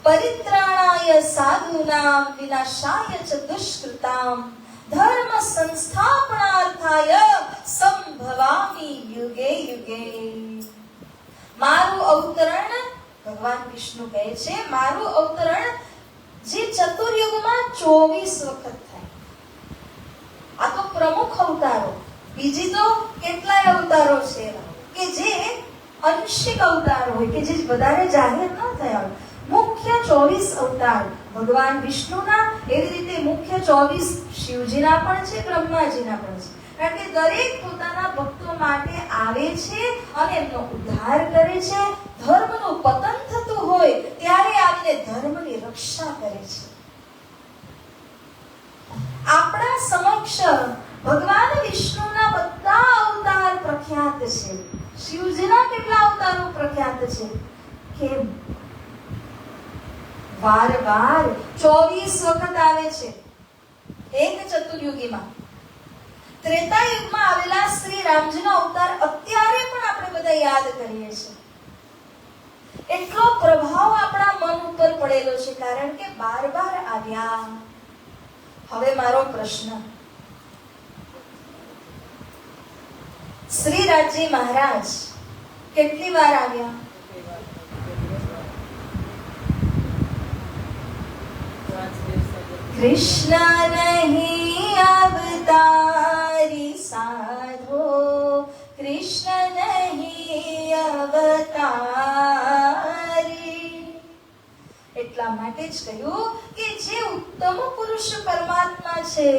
પરિત્રાણાય સાધૂનાં વિનાશાય ચ દુષ્કૃતાં ધર્મ સંસ્થાપનાર્થાય સંભવામિ યુગે યુગે. મારું અવતરણ, ભગવાન વિષ્ણુ કહે છે, મારું અવતરણ જે ચતુર્યુગમાં 24 વખત થાય. આ તો પ્રમુખ અવતારો. બીજી તો કેટલાય અવતારો છે કે જે અંશિક અવતાર હોય, કે જે વધારે જાહેર ન થયા હોય. મુખ્ય 24 અવતાર ભગવાન વિષ્ણુના, એવી રીતે મુખ્ય 24 શિવજીના પણ છે, બ્રહ્માજીના પણ છે. કારણ કે દરેક પોતાના ભક્તો માટે આવે છે અને એમનો ઉદ્ધાર કરે છે. ધર્મનું પતન થતું હોય ત્યારે આવીને ધર્મની રક્ષા કરે છે. આપણા સમક્ષ ભગવાન વિષ્ણુના બધા અવતાર પ્રખ્યાત છે. શિવજીના કેટલા અવતારો પ્રખ્યાત છે? કેમ? વારવાર 24 વખત આવે છે એક ચતુર્યુગીમાં. ત્રેતા યુગમાં આવેલા શ્રી રામજીનો અવતાર અત્યારે પણ આપણે બધા યાદ કરીએ છીએ. એટલો પ્રભાવ આપણા મન ઉપર પડેલો છે, કારણ કે બાર આવ્યા. હવે મારો પ્રશ્ન, શ્રી રાજજી મહારાજ કેટલી વાર આવ્યા? કૃષ્ણ નહીં અવતારી સાધો, કૃષ્ણ નહીં અવતારી. એટલા માટે જ કહ્યું કે જે ઉત્તમ પુરુષ પરમાત્મા છે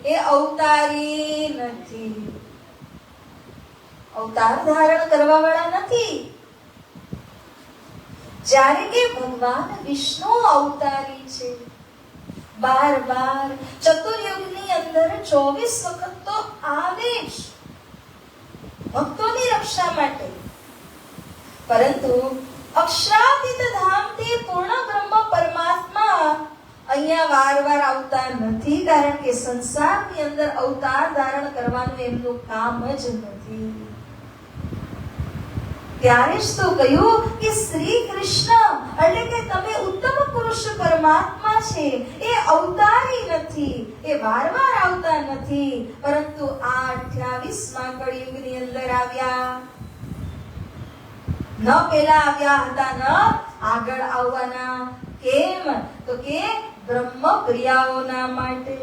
એ અવતારી નથી, અવતાર ધારણ કરવા વાળા નથી. જ્યારે કે ભગવાન વિષ્ણુ અવતારી છે. બાર ચતુર્યુગની અંદર 24 વખત તો આવે જ ભક્તોની રક્ષા માટે. પરંતુ અક્ષરાતીત ધામથી પૂર્ણ બ્રહ્મ પરમાત્મા અહીંયા વાર આવતા નથી, કારણ કે સંસારની અંદર અવતાર ધારણ કરવાનું એમનું કામ જ નથી. ત્યારે જ તો કહ્યું કે શ્રી કૃષ્ણ એટલે કે તમે ઉત્તમ પુરુષ પરમાત્મા છે એ અવતારી નથી, એ વાર આવતા નથી, પરંતુ આ 28મા કળિયુગની અંદર આવ્યા. ન પેલા આવ્યા હતા, ન આગળ આવવાના. કેમ? તો કે બ્રહ્મ પ્રિયાઓના માટે.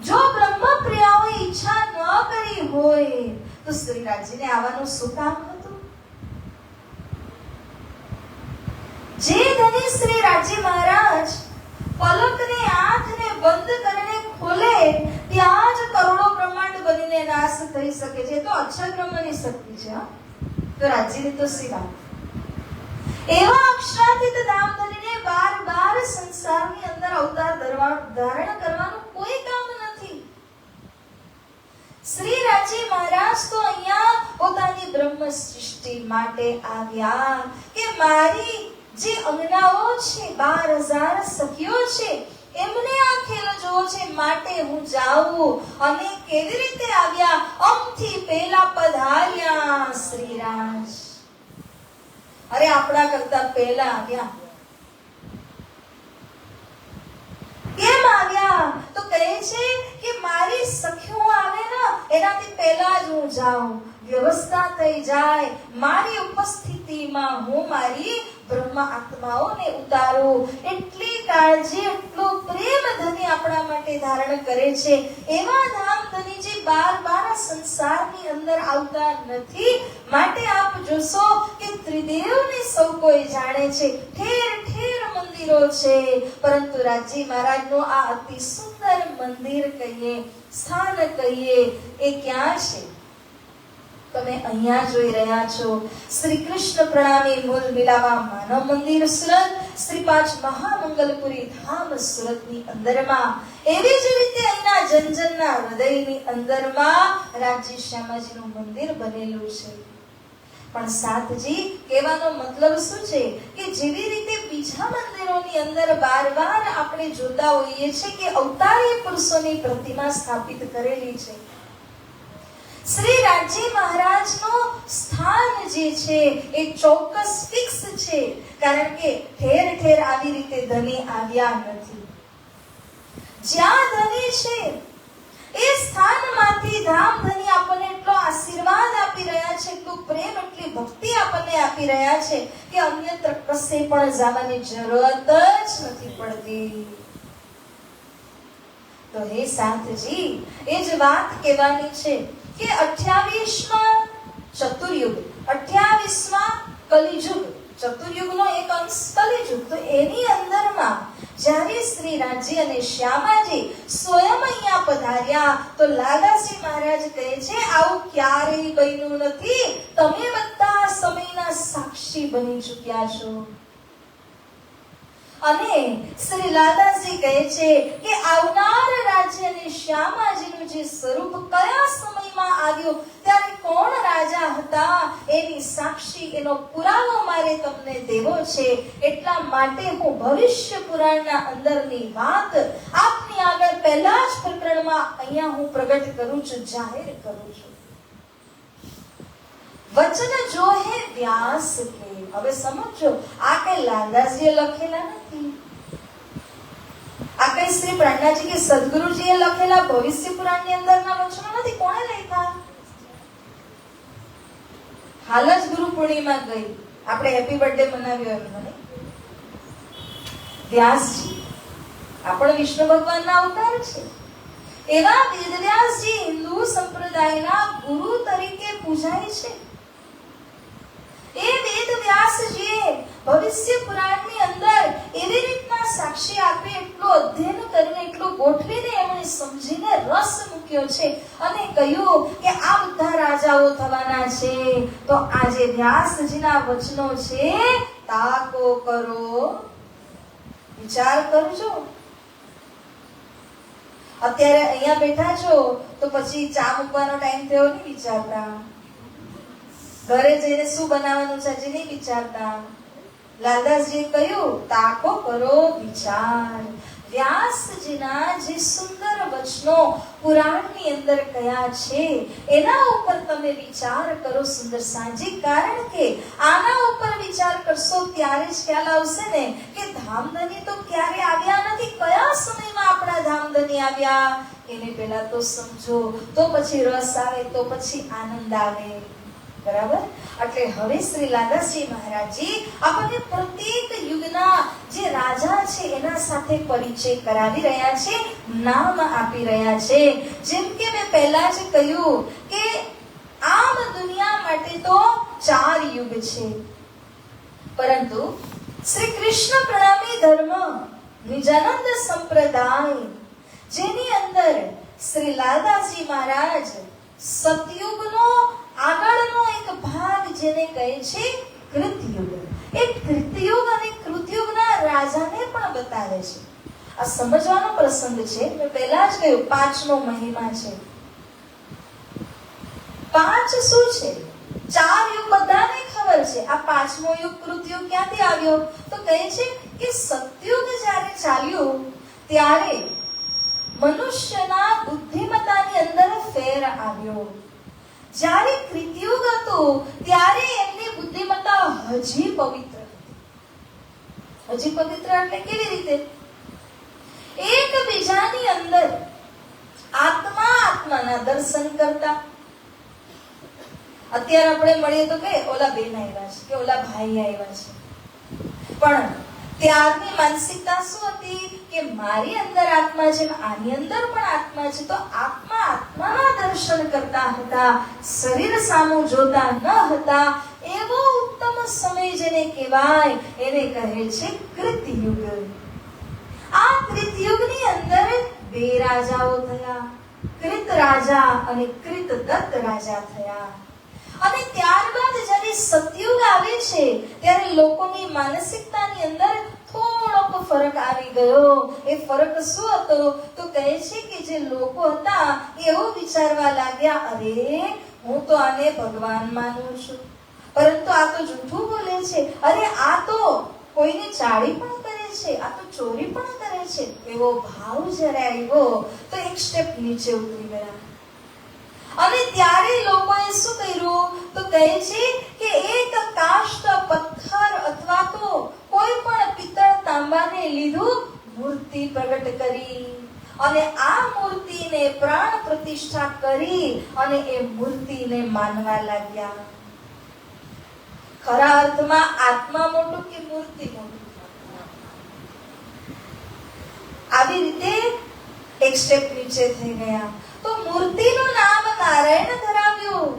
જો બ્રહ્મ પ્રિયાઓએ ઈચ્છા ન કરી હોય તો શ્રી રાજજીને આવવાનું શું કામ હતું? જે ધની શ્રી રાજજી મહારાજ પલકને આંખને બંધ કરીને ખોલે ત્યાં જ કરોડો બ્રહ્માંડ બનીને નાશ થઈ શકે છે. તો અક્ષર બ્રહ્મની શક્તિ છે. તો રાજ્યની તો શી વાત? એવા અક્ષરાતીત ધામધનીને બાર સંસારની અંદર અવતાર ધારણ કરવાનું કોઈ કામ નથી. શ્રી રાજજી મહારાજ તો અહીંયા પોતાની બ્રહ્મ સૃષ્ટિ માટે આવ્યા કે મારી જે અંગનાઓ છે, 12,000 સખીઓ છે, એમને આ ખેલ જોવો છે, માટે હું જાઉં. અને કેવી રીતે આવ્યા? અમથી પહેલા પધાર્યા શ્રીરાજ. અરે આપણા કરતા પહેલા આવ્યા. કેમ આવ્યા? તો કહે છે કે મારી સખીઓ આવે ને એનાથી પહેલા જ હું જાઉં, વ્યવસ્થા થઈ જાય, મારી ઉપસ્થિતિમાં હું મારી બ્રહ્મ આત્માઓને ઉતારું. એટલી કાળજી, એટલો પ્રેમ ધની આપણા માટે ધારણ કરે છે. એવા ધામ ધની જે બાર સંસારની અંદર આવતા નથી. માટે આપ જોશો કે ત્રિદેવને સૌ કોઈ જાણે છે, ઠેર ઠેર મંદિરો છે, પરંતુ રાજજી મહારાજનું આ અતિ સુંદર મંદિર કહીએ, સ્થાન કહીએ, એ ક્યાં છે? તમે અહીંયા જોઈ રહ્યા છો શ્રી કૃષ્ણ પ્રણામી મૂલ મિલાવા માનવ મંદિર સુરત, શ્રી 5 મહામંગલપુરી ધામ સુરતની અંદરમાં. એવી જ રીતે અહીંના જનજનના હૃદયની અંદરમાં રાજજી શ્યામાજીનું મંદિર બનેલું છે. પણ સાથજી કહેવાનો મતલબ શું છે કે જેવી રીતે બીજા મંદિરોની અંદર બાર આપણે જોતા હોઈએ છીએ કે અવતારી પુરુષોની પ્રતિમા સ્થાપિત કરેલી છે, શ્રી રાજજી મહારાજનું સ્થાન જે છે એ ચોક્કસ ફિક્સ છે. કારણ કે ઠેર ઠેર આવી રીતે ધની આવ્યા નથી. જ્યાં ધની છે એ સ્થાનમાંથી ધામ ધની આપણને એટલો આશીર્વાદ આપી રહ્યા છે, એટલું પ્રેમ, એટલી ભક્તિ આપણને આપી રહ્યા છે કે અન્યત્ર કશે પણ જવાની જરૂરત જ નથી પડતી. તો હે સાંતજી, એ જ વાત કહેવાની છે કે 28માં ચતુર્યુગ, 28માં કલિયુગ, ચતુર્યુગનો એક અંશ કલિયુગ, તો એની અંદરમાં જ્યારે શ્રી રાજ્ય અને શ્યામાજી સ્વયં અહીંયા પધાર્યા તો લાલાજી મહારાજ કહે છે આવું ક્યારેય બન્યું નથી, તમે બધા સમયના સાક્ષી બની ચૂક્યા છો. અને શ્રી લાલાજી કહે છે કે આવનાર રાજ્ય અને શ્યામાજીનું જે સ્વરૂપ કયા સમયમાં આવ્યું, ત્યારે કોણ રાજા હતા એની સાક્ષી, એનો પુરાવો મારે તમને દેવો છે. એટલા માટે હું ભવિષ્ય પુરાણના અંદરની વાત આપની આગળ પહેલા જ પ્રકરણમાં અહીંયા હું પ્રગટ કરું છું, જાહેર કરું છું. વચન જો હે વ્યાસ કે, હવે સમજો, આ કઈ લાલાજીએ લખેલા નથી, આ કઈ શ્રી પ્રાણનાજી કે સદગુરુજીએ લખેલા ભવિષ્ય પુરાણની અંદરના વચનો નથી. કોણે લખ્યા? હાલ જ ગુરુ પૂર્ણિમા ગઈ, આપણે હેપી બર્થડે મનાવ્યો એમને વ્યાસજી, આપણ વિષ્ણુ ભગવાનના અવતાર છે. એવા વેદવ્યાસજી હિન્દુ સંપ્રદાયના ગુરુ તરીકે પૂજાય છે. એ વેદવ્યાસજીએ ભવિષ્ય પુરાણની અંદર એવી રીતના સાક્ષી આપી, એટલો અધ્યયન કરીને, એટલો ગોઠવીને એમણે સમજીને રસ મૂક્યો છે અને કહ્યું કે આ બધા રાજાઓ થવાના છે. તો આજે વ્યાસજીના વચનો છે, તાકો કરો, વિચાર કરજો. અત્યારે અહીંયા બેઠા છો તો પછી ચા મૂકવાનો ટાઈમ થયો નહીં વિચારતા, ઘરે જઈને શું બનાવવાનું છે હજી નહીં વિચારતા. લાલદાસજીએ કહ્યું તાકો કરો, વિચાર. વ્યાસજીના જે સુંદર વચનો પુરાણની અંદર કયા છે એના ઉપર તમે વિચાર કરો સુંદર સાંજી. કારણ કે આના ઉપર વિચાર કરશો ત્યારે જ ખ્યાલ આવશે ને કે ધામધની તો ક્યારે આવ્યા નથી, કયા સમયમાં આપણા ધામધની આવ્યા એને પહેલા તો સમજો, તો પછી રસ આવે, તો પછી આનંદ આવે. બરાબર? એટલે હવે શ્રી લાલાજી મહારાજજી આપણને પ્રત્યેક યુગના જે રાજા છે એના સાથે પરિચય કરાવી રહ્યા છે, નામ આપી રહ્યા છે. જેમ કે મેં પહેલા જ કહ્યું કે આમ દુનિયા માટે તો 4 યુગ છે, પરંતુ શ્રી કૃષ્ણ પ્રણામી ધર્મ નિજાનંદ સંપ્રદાય જેની અંદર શ્રી લાલાજી મહારાજ સતયુગનો આગળનો એક ભાગ જેને કહે છે કૃતયુગ, એ કૃતયુગ અને કૃતયુગના રાજાને પણ બતાવે છે. આ સમજવાનો પ્રસંગ છે. મેં પહેલા જ કહ્યું 5નો મહિમા છે. 5 શું છે? 4 યુગ બધાને ખબર છે. આ 5મો યુગ કૃતયુગ ક્યાંથી આવ્યો? તો કહે છે કે સતયુગ જ્યારે ચાલ્યું ત્યારે મનુષ્યના બુદ્ધિમત્તાની અંદર ફેર આવ્યો. જ્યારે કૃતયુગ હતું ત્યારે એમની બુદ્ધિમત્તા હજી પવિત્ર હતી. હજી પવિત્ર એટલે કેવી રીતે? એકબીજાની અંદર આત્માના દર્શન કરતા. અત્યારે આપણે મળીએ તો કે ઓલા બેન આવ્યા છે, કે ઓલા ભાઈ આવ્યા છે, પણ ત્યારની માનસિકતા શું હતી કે મારી અંદર આત્મા છે, આની અંદર પણ આત્મા છે, તો આત્માના દર્શન કરતા હતા, શરીર સામું જોતા ન હતા. એવો ઉત્તમ સમય જેને કહેવાય એને કહે છે કૃતયુગ. આ કૃતયુગની અંદર 2 રાજાઓ થયા, કૃત રાજા અને કૃતદત્ત રાજા થયા. અને ત્યારબાદ જ્યારે સતયુગ આવે છે ત્યારે લોકોની માનસિકતાની અંદર થોડોક ફરક આવી ગયો. એ ફરક શું હતો? તો કહે છે કે જે લોકો હતા એવું વિચારવા લાગ્યા, અરે હું તો આને ભગવાન માનું છું, પરંતુ આ તો જૂઠું બોલે છે, અરે આ તો કોઈને ચાળી પણ કરે છે, આ તો ચોરી પણ કરે છે. એવો ભાવ જ્યારે આવ્યો તો એક સ્ટેપ નીચે ઉતરી ગયા. અને ત્યારે લોકોએ શું કર્યું? તો કહે છે કે એક કાષ્ટ પથ્થર અથવા તો કોઈ પણ પિત્તળ તાંબાને લીધું, મૂર્તિ પ્રગટ કરી અને આ મૂર્તિને પ્રાણ પ્રતિષ્ઠા કરી અને એ મૂર્તિને માનવા લાગ્યા. ખરા અર્થમાં આત્મા મોટું કે મૂર્તિ મોટું? આવી રીતે એક સ્ટેપ નીચે થઈ ગયા. તો મૂર્તિનું નામ નારાયણ ધરાવ્યું.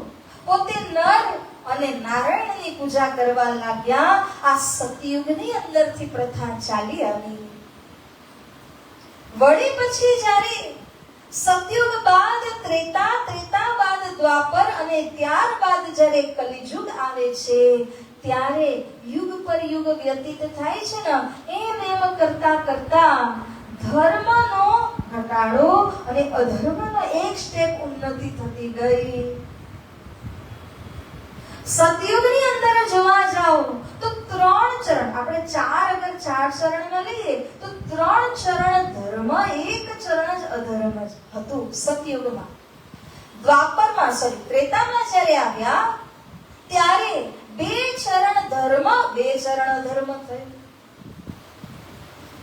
પોતે નર અને નારાયણની પૂજા કરવા લાગ્યા. આ સતયુગની અંદરથી પ્રથા ચાલી આવી. વળી પછી જ્યારે સતયુગ બાદ ત્રેતા, ત્રેતા બાદ દ્વાપર અને ત્યારબાદ જ્યારે કલિયુગ આવે છે, ત્યારે યુગ પર યુગ વ્યતીત થાય છે ને, એમ કરતા કરતા ધર્મનો ઘટાડો અને અધર્મનો એક સ્ટેપ ઉન્નતિ થતી ગઈ. સતયુગની અંદર જોવા જાઓ તો 3 ચરણ, આપણે 4 અગર 4 ચરણમાં લઈએ તો 3 ચરણ ધર્મ, 1 ચરણ જ અધર્મ જ હતું સતયુગમાં. દ્વાપરમાં ત્રેતામાં જ્યારે આવ્યા ત્યારે 2 ચરણ ધર્મ, 2 ચરણ અધર્મ થયું.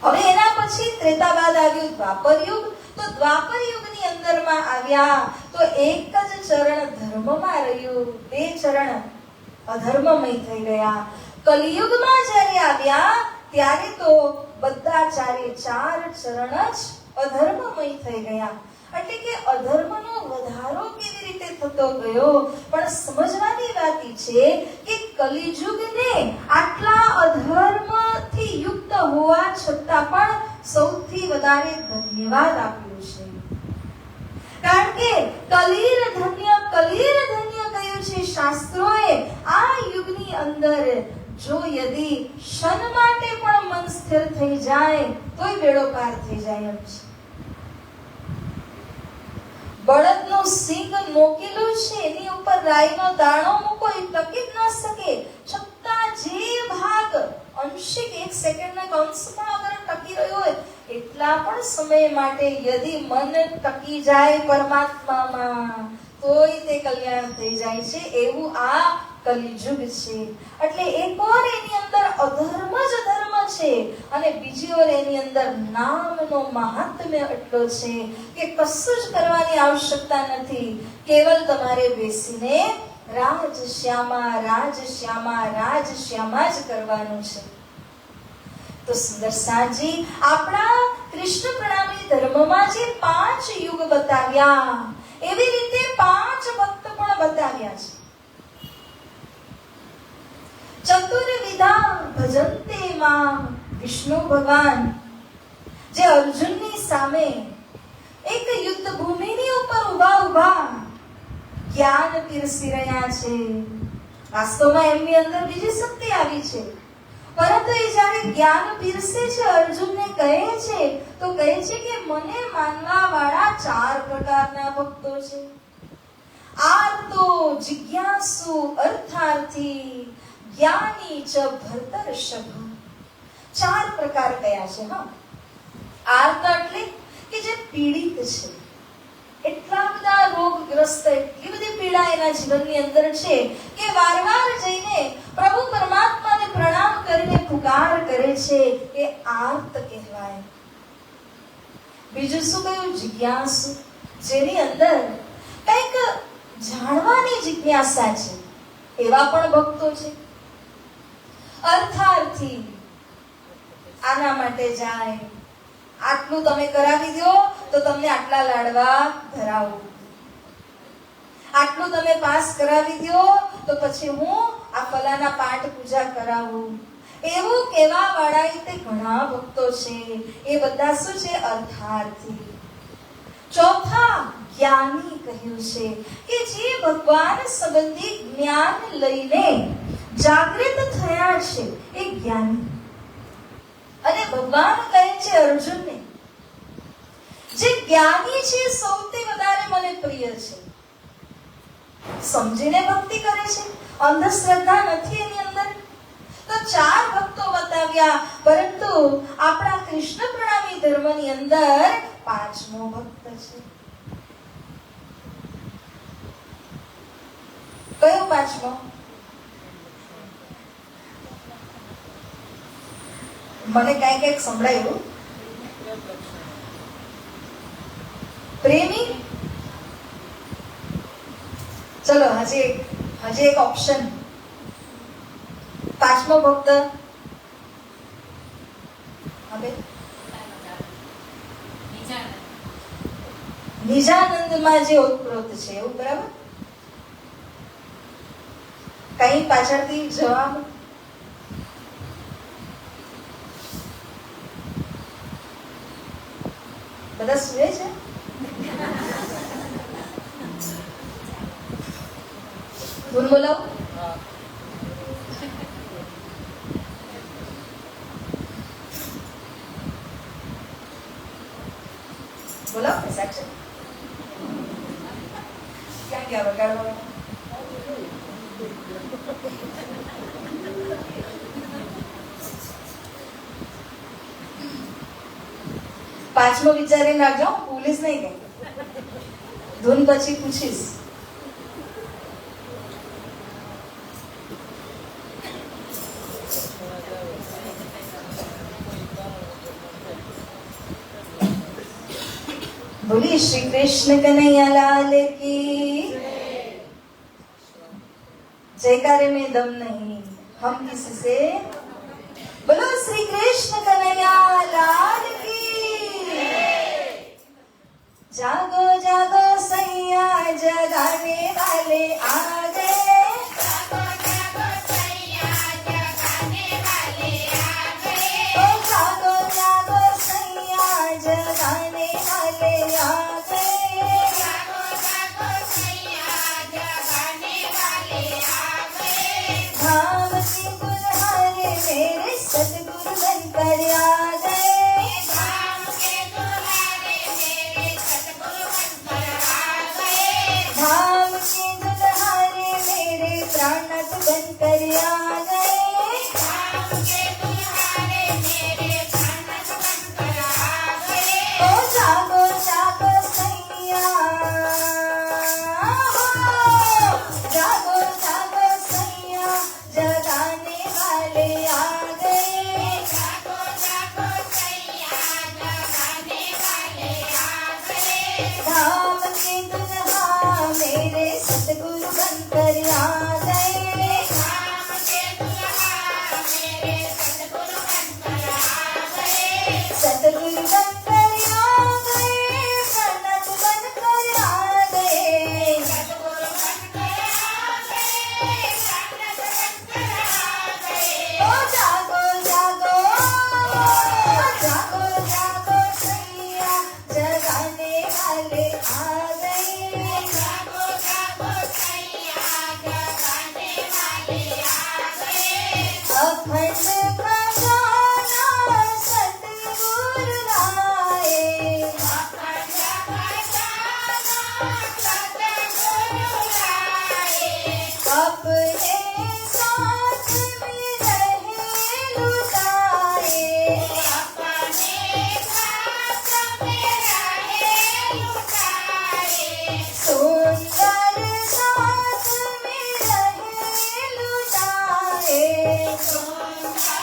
હવે એના પછી ત્રેતા બાદ આવ્યું દ્વાપર યુગ. તો દ્વાપર યુગની અંદરમાં આવ્યા તો 1 જ ચરણ ધર્મમાં રહ્યું, 2 ચરણ અધર્મમય થઈ ગયા. કલિયુગમાં જ્યારે આવ્યા ત્યારે તો બધા 4 ચરણ જ અધર્મમય થઈ ગયા. એટલે કે અધર્મનો વધારો કેવી રીતે થતો ગયો? પણ સમજવાની વાત છે કે કલિયુગને આટલા અધર્મથી યુક્ત હોવા છતાં પણ સૌથી વધારે ધન્યવાદ આપ્યો છે. કારણ કે કલીર ધન્ય કહ્યું છે શાસ્ત્રોએ. આ યુગની અંદર જો યદિ ક્ષણ માટે પણ મન સ્થિર થઈ જાય તોય બેડો પાર થઈ જાય એમ છે. બળદનું સિંગ નોકેલું છે, એની ઉપર રાઈનો દાણો મૂકો એ ટકી જ ન શકે. છતાં જે ભાગ અંશિક 1 સેકન્ડનો અંશ પણ અગર ટકી રહ્યો હોય, એટલા પણ સમય માટે યદિ મન ટકી જાય પરમાત્મામાં તોય તે કલ્યાણ થઈ જાય છે. એવું આ કલિયુગ છે. એટલે એક ઓર એની અંદર અધર્મ જ ધર્મ છે અને બીજી ઓર એની અંદર નામનો મહાત્મ્ય એટલો છે કે કશું જ કરવાની આવશ્યકતા નથી. કેવલ તમારે બેસીને રાજશ્યામા રાજશ્યામા રાજશ્યામા જ કરવાનું છે. તો સુંદર સાજી આપણા કૃષ્ણ પ્રણામી ધર્મમાં જે 5 યુગ બતાવ્યા, એવી રીતે 5 ભક્ત પણ બતાવ્યા છે. ચતુર્વિધા ભજન્તે મામ, વિષ્ણુ ભગવાન જે અર્જુનની સામે એક યુદ્ધ ભૂમિની ઉપર ઊભા જ્ઞાન પીરસી રહ્યા છે. વાસ્તવમાં એમની અંદર બીજી શક્તિ આવી છે, પરંતુ એ જ્યારે જ્ઞાન પીરસે છે, અર્જુનને કહે છે તો કહે છે કે મને માનવા વાળા 4 પ્રકારના ભક્તો છે. આર્તો, જિજ્ઞાસુ, અર્થાર્થી, જ્ઞાની ચ ભરતર્ષભ. 4 પ્રકાર કયા છે. આર્ત એટલે કે જે પીડિત છે, એટલા બધા રોગગ્રસ્ત, એટલી બધી પીડા એના જીવનની અંદર છે કે વારવાર જઈને પ્રભુ પરમાત્માને પ્રણામ કરીને પુકાર કરે છે, એ આર્ત કહેવાય. બીજું શું કહ્યું? જિજ્ઞાસુ, જેની અંદર કંઈક જાણવાની જિજ્ઞાસા છે, એવા પણ ભક્તો છે. અર્થાર્થી, આના માટે જાય, આટલું તમે કરાવી દો તો તમને આટલા લાડવા ધરાવું, આટલું તમે પાસ કરાવી દો તો પછી હું આ ફલાના પાઠ પૂજા કરાવું. એવું કહેવા વાળા તે ઘણા ભક્તો છે. એ બધા શું છે? અર્થાર્થી. ચોથા જ્ઞાની કહ્યું છે કે જે ભગવાન સંબંધી જ્ઞાન લઈને જાગૃત થયા છે, એ જ્ઞાની. અને ભગવાન કહે છે અર્જુનને, જે જ્ઞાની છે સૌથી વધારે મને પ્રિય છે. સમજીને ભક્તિ કરે છે, અંધશ્રદ્ધા નથી એની અંદર. તો 4 ભક્તો બતાવ્યા, પરંતુ આપણા કૃષ્ણ પ્રણામી ધર્મની અંદર 5મો ભક્ત છે. કયો 5મો? મને કઈક સંભળાયું. પ્રેમી. ચલો હજી એક ઓપ્શન. પાંચમો ભક્ત હવે નિજાનંદમાં જે ઓતપ્રોત છે એવું બરાબર? કઈ પાછળથી જવાબ? બધા સુએ છે? ધૂન બોલાવો. બોલાવો સાક્ષર ક્યાં ગયા વગાડવા? પાંચમો વિચારી નાખજો, પોલીસ નહીં ગઈ. ધૂન પછી પૂછીશ. बोलिए श्री कृष्ण कन्हैया लाल की. जयकारे में दम नहीं, हम किसी से. बोलो श्री कृष्ण कन्हैया लाल की. जागो जागो सैया जगाने वाले आ गए. जागो जागो सैया जगाने वाले आ गए. ओ जागो जागो सैया जगाने वाले आ गए. जागो जागो सैया जगाने वाले आ गए. धाम की दुल्हारे मेरे सतगुरु बनकर आ गए. धाम के दुल्हारे मेरे सतगुरु बनकर आ गए. धाम के दुल्हारे मेरे प्राणनाथ बनकर आ गए. धाम के दुल्हारे मेरे प्राणनाथ बनकर आ गए. ओ जागो जागो सैया, जागो जागो सैया जगाने वाले आ गए. जागो जागो सैया जगाने वाले आ गए. धाम के दुल्हा मेरे सतगुरु बनकर आ गए. धाम के दुल्हा मेरे सतगुरु बनकर आ गए. सतगुरु बनकर आ गए, प्रणत बनकर आ गए. सतगुरु बनकर आ गए, प्रणत बनकर आ गए. ओ जागो जागो, जागो जागो सैया जगाने वाले आ गए. जागो जागो सैया जगाने वाले आ गए. अखंड खजाना सतगुरु लाए. अखंड खजाना सतगुरु लाए. अपने साथ में रहे लुटाए. अपने साथ में रहे लुटाए. सुंदर साथ में रहे लुटाए. सुंदर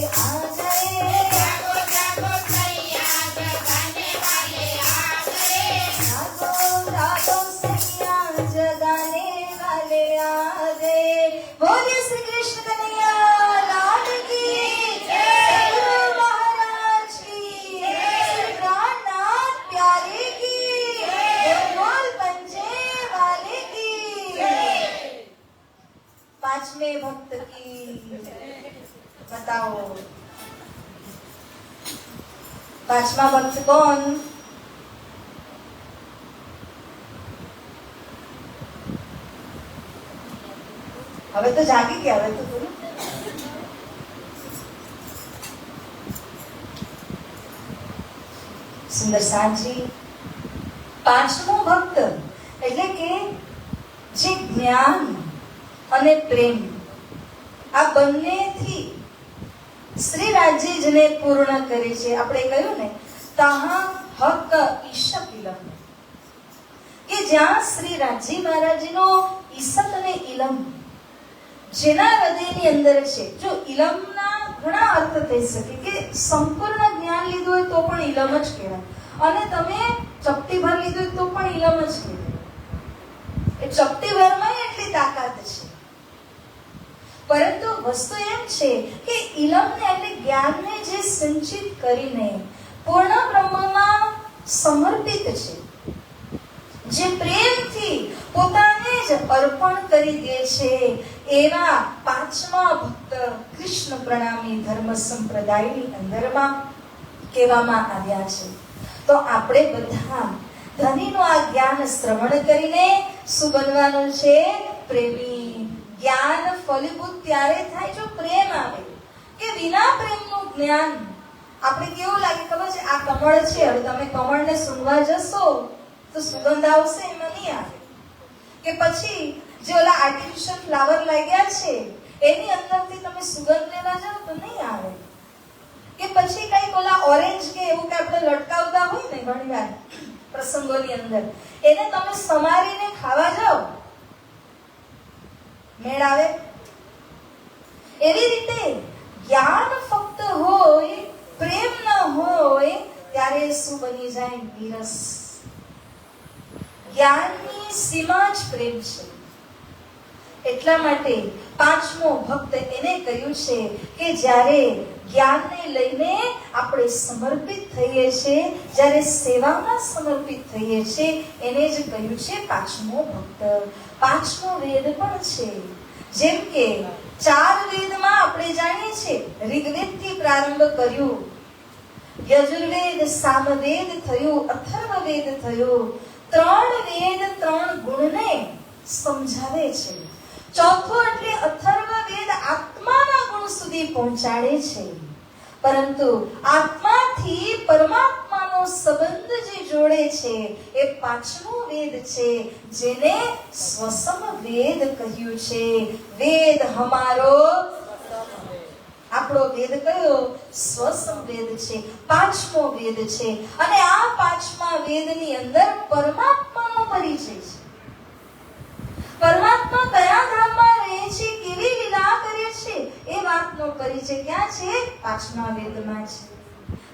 आ गए, जागो जागो सैया जगाने वाले आ गए, जागो जागो सैया जगाने वाले आ गए। बोलिए श्री कृष्ण कन्हैया लाल की जय, गुरु महाराज की जय, प्राणनाथ प्यारे की जय, बोल पंजे वाले की जय, पांचवें भक्त की। बताओ पांचवा भक्त कौन? હવે તો જાગી ગયા, હવે તો બોલો। સુંદર સાજી પાંચમો ભક્ત એટલે કે જે જ્ઞાન અને પ્રેમ આ બંનેથી શ્રી રાજીજને પૂર્ણ કરે છે। આપણે કહ્યું ને તાહા હક ઈશક ઇલમ, કે જ્યાં શ્રી રાજી મહારાજનો ઈશક અને ઇલમ જેના હૃદયની અંદર છે। જો ઇલમના ઘણા અર્થ થઈ શકે કે સંપૂર્ણ જ્ઞાન લીધું હોય તો પણ ઇલમ જ કહેવાય, અને તમે ચપટી ભર લીધું હોય તો પણ ઇલમ જ કહેવાય। એ ચપટી ભરમાં એટલી તાકાત છે, પરંતુ વસ્તુ એમ છે કે ઇલમને એટલે જ્ઞાનને જે સંચિત કરીને પૂર્ણ બ્રહ્મમાં સમર્પિત છે, જે પ્રેમથી પોતાને જ અર્પણ કરી દે છે, એવા પાંચમા ભક્ત કૃષ્ણ પ્રણામી ધર્મ સંપ્રદાયની અંદરમાં કહેવામાં આવ્યા છે। તો આપણે બધા ધનીનું આ જ્ઞાન શ્રવણ કરીને શું બનવાનું છે? પ્રેમી। જ્ઞાન ફલીભૂત ત્યારે થાય જો પ્રેમ આવે, કે વિના પ્રેમનું જ્ઞાન આપણે કેવું લાગે ખબર છે? આ કમળ છે, હવે તમે કમળને સૂંઘવા જશો તો સુગંધ આવશે? એમાં નહીં આવે। કે પછી જે ઓલા આર્ટિફિશિયલ ફ્લાવર લાગ્યા છે એની અંદરથી તમે સુગંધ લેવા જાઓ તો નહીં આવે। કે પછી કઈક ઓલા ઓરેન્જ કે એવું કે આપણે લટકાવતા હોય ને ઘણીવાર પ્રસંગોની અંદર, એને તમે સમારીને ખાવા જાઓ, મેળ આવે? એવી રીતે જ્ઞાન ફક્ત હોય, પ્રેમ ન હોય ત્યારે શું બની જાય? વિરસ। જ્ઞાનની સીમા જ પ્રેમ છે। એટલા માટે પાંચમો ભક્ત એને કહ્યું છે કે જ્યારે જ્ઞાનને લઈને આપણે સમર્પિત થઈએ છીએ, જ્યારે સેવામાં સમર્પિત થઈએ છીએ, એને જ કહ્યું છે પાંચમો ભક્ત। પાંચમો વેદ પણ છે, જેમ કે ચાર વેદમાં આપણે જાણીએ છીએ ઋગ્વેદથી પ્રારંભ કર્યું, યજુર્વેદ સામવેદ થયું, અથર્વવેદ થયું। ત્રણ વેદ ત્રણ ગુણને સમજાવે છે। ચોથો એટલે અથર્વવેદ આત્માના ગુણ સુધી પહોંચાડે છે, પરંતુ આત્માથી પરમાત્માનો સંબંધ જે જોડે છે એ પાંચમો વેદ છે, જેને સ્વસમ વેદ કહ્યું છે। વેદ હમારો, આપણો વેદ કયો? સ્વસમ વેદ છે, પાંચમો વેદ છે। અને આ પાંચમા વેદની અંદર પરમાત્માનો પરિચય છે। પરમાત્મા કયા ધામમાં રહે છે, કેવી લીલા કરે છે, એ વાતનો પરિચય ક્યાં છે? પાંચમા વેદમાં છે।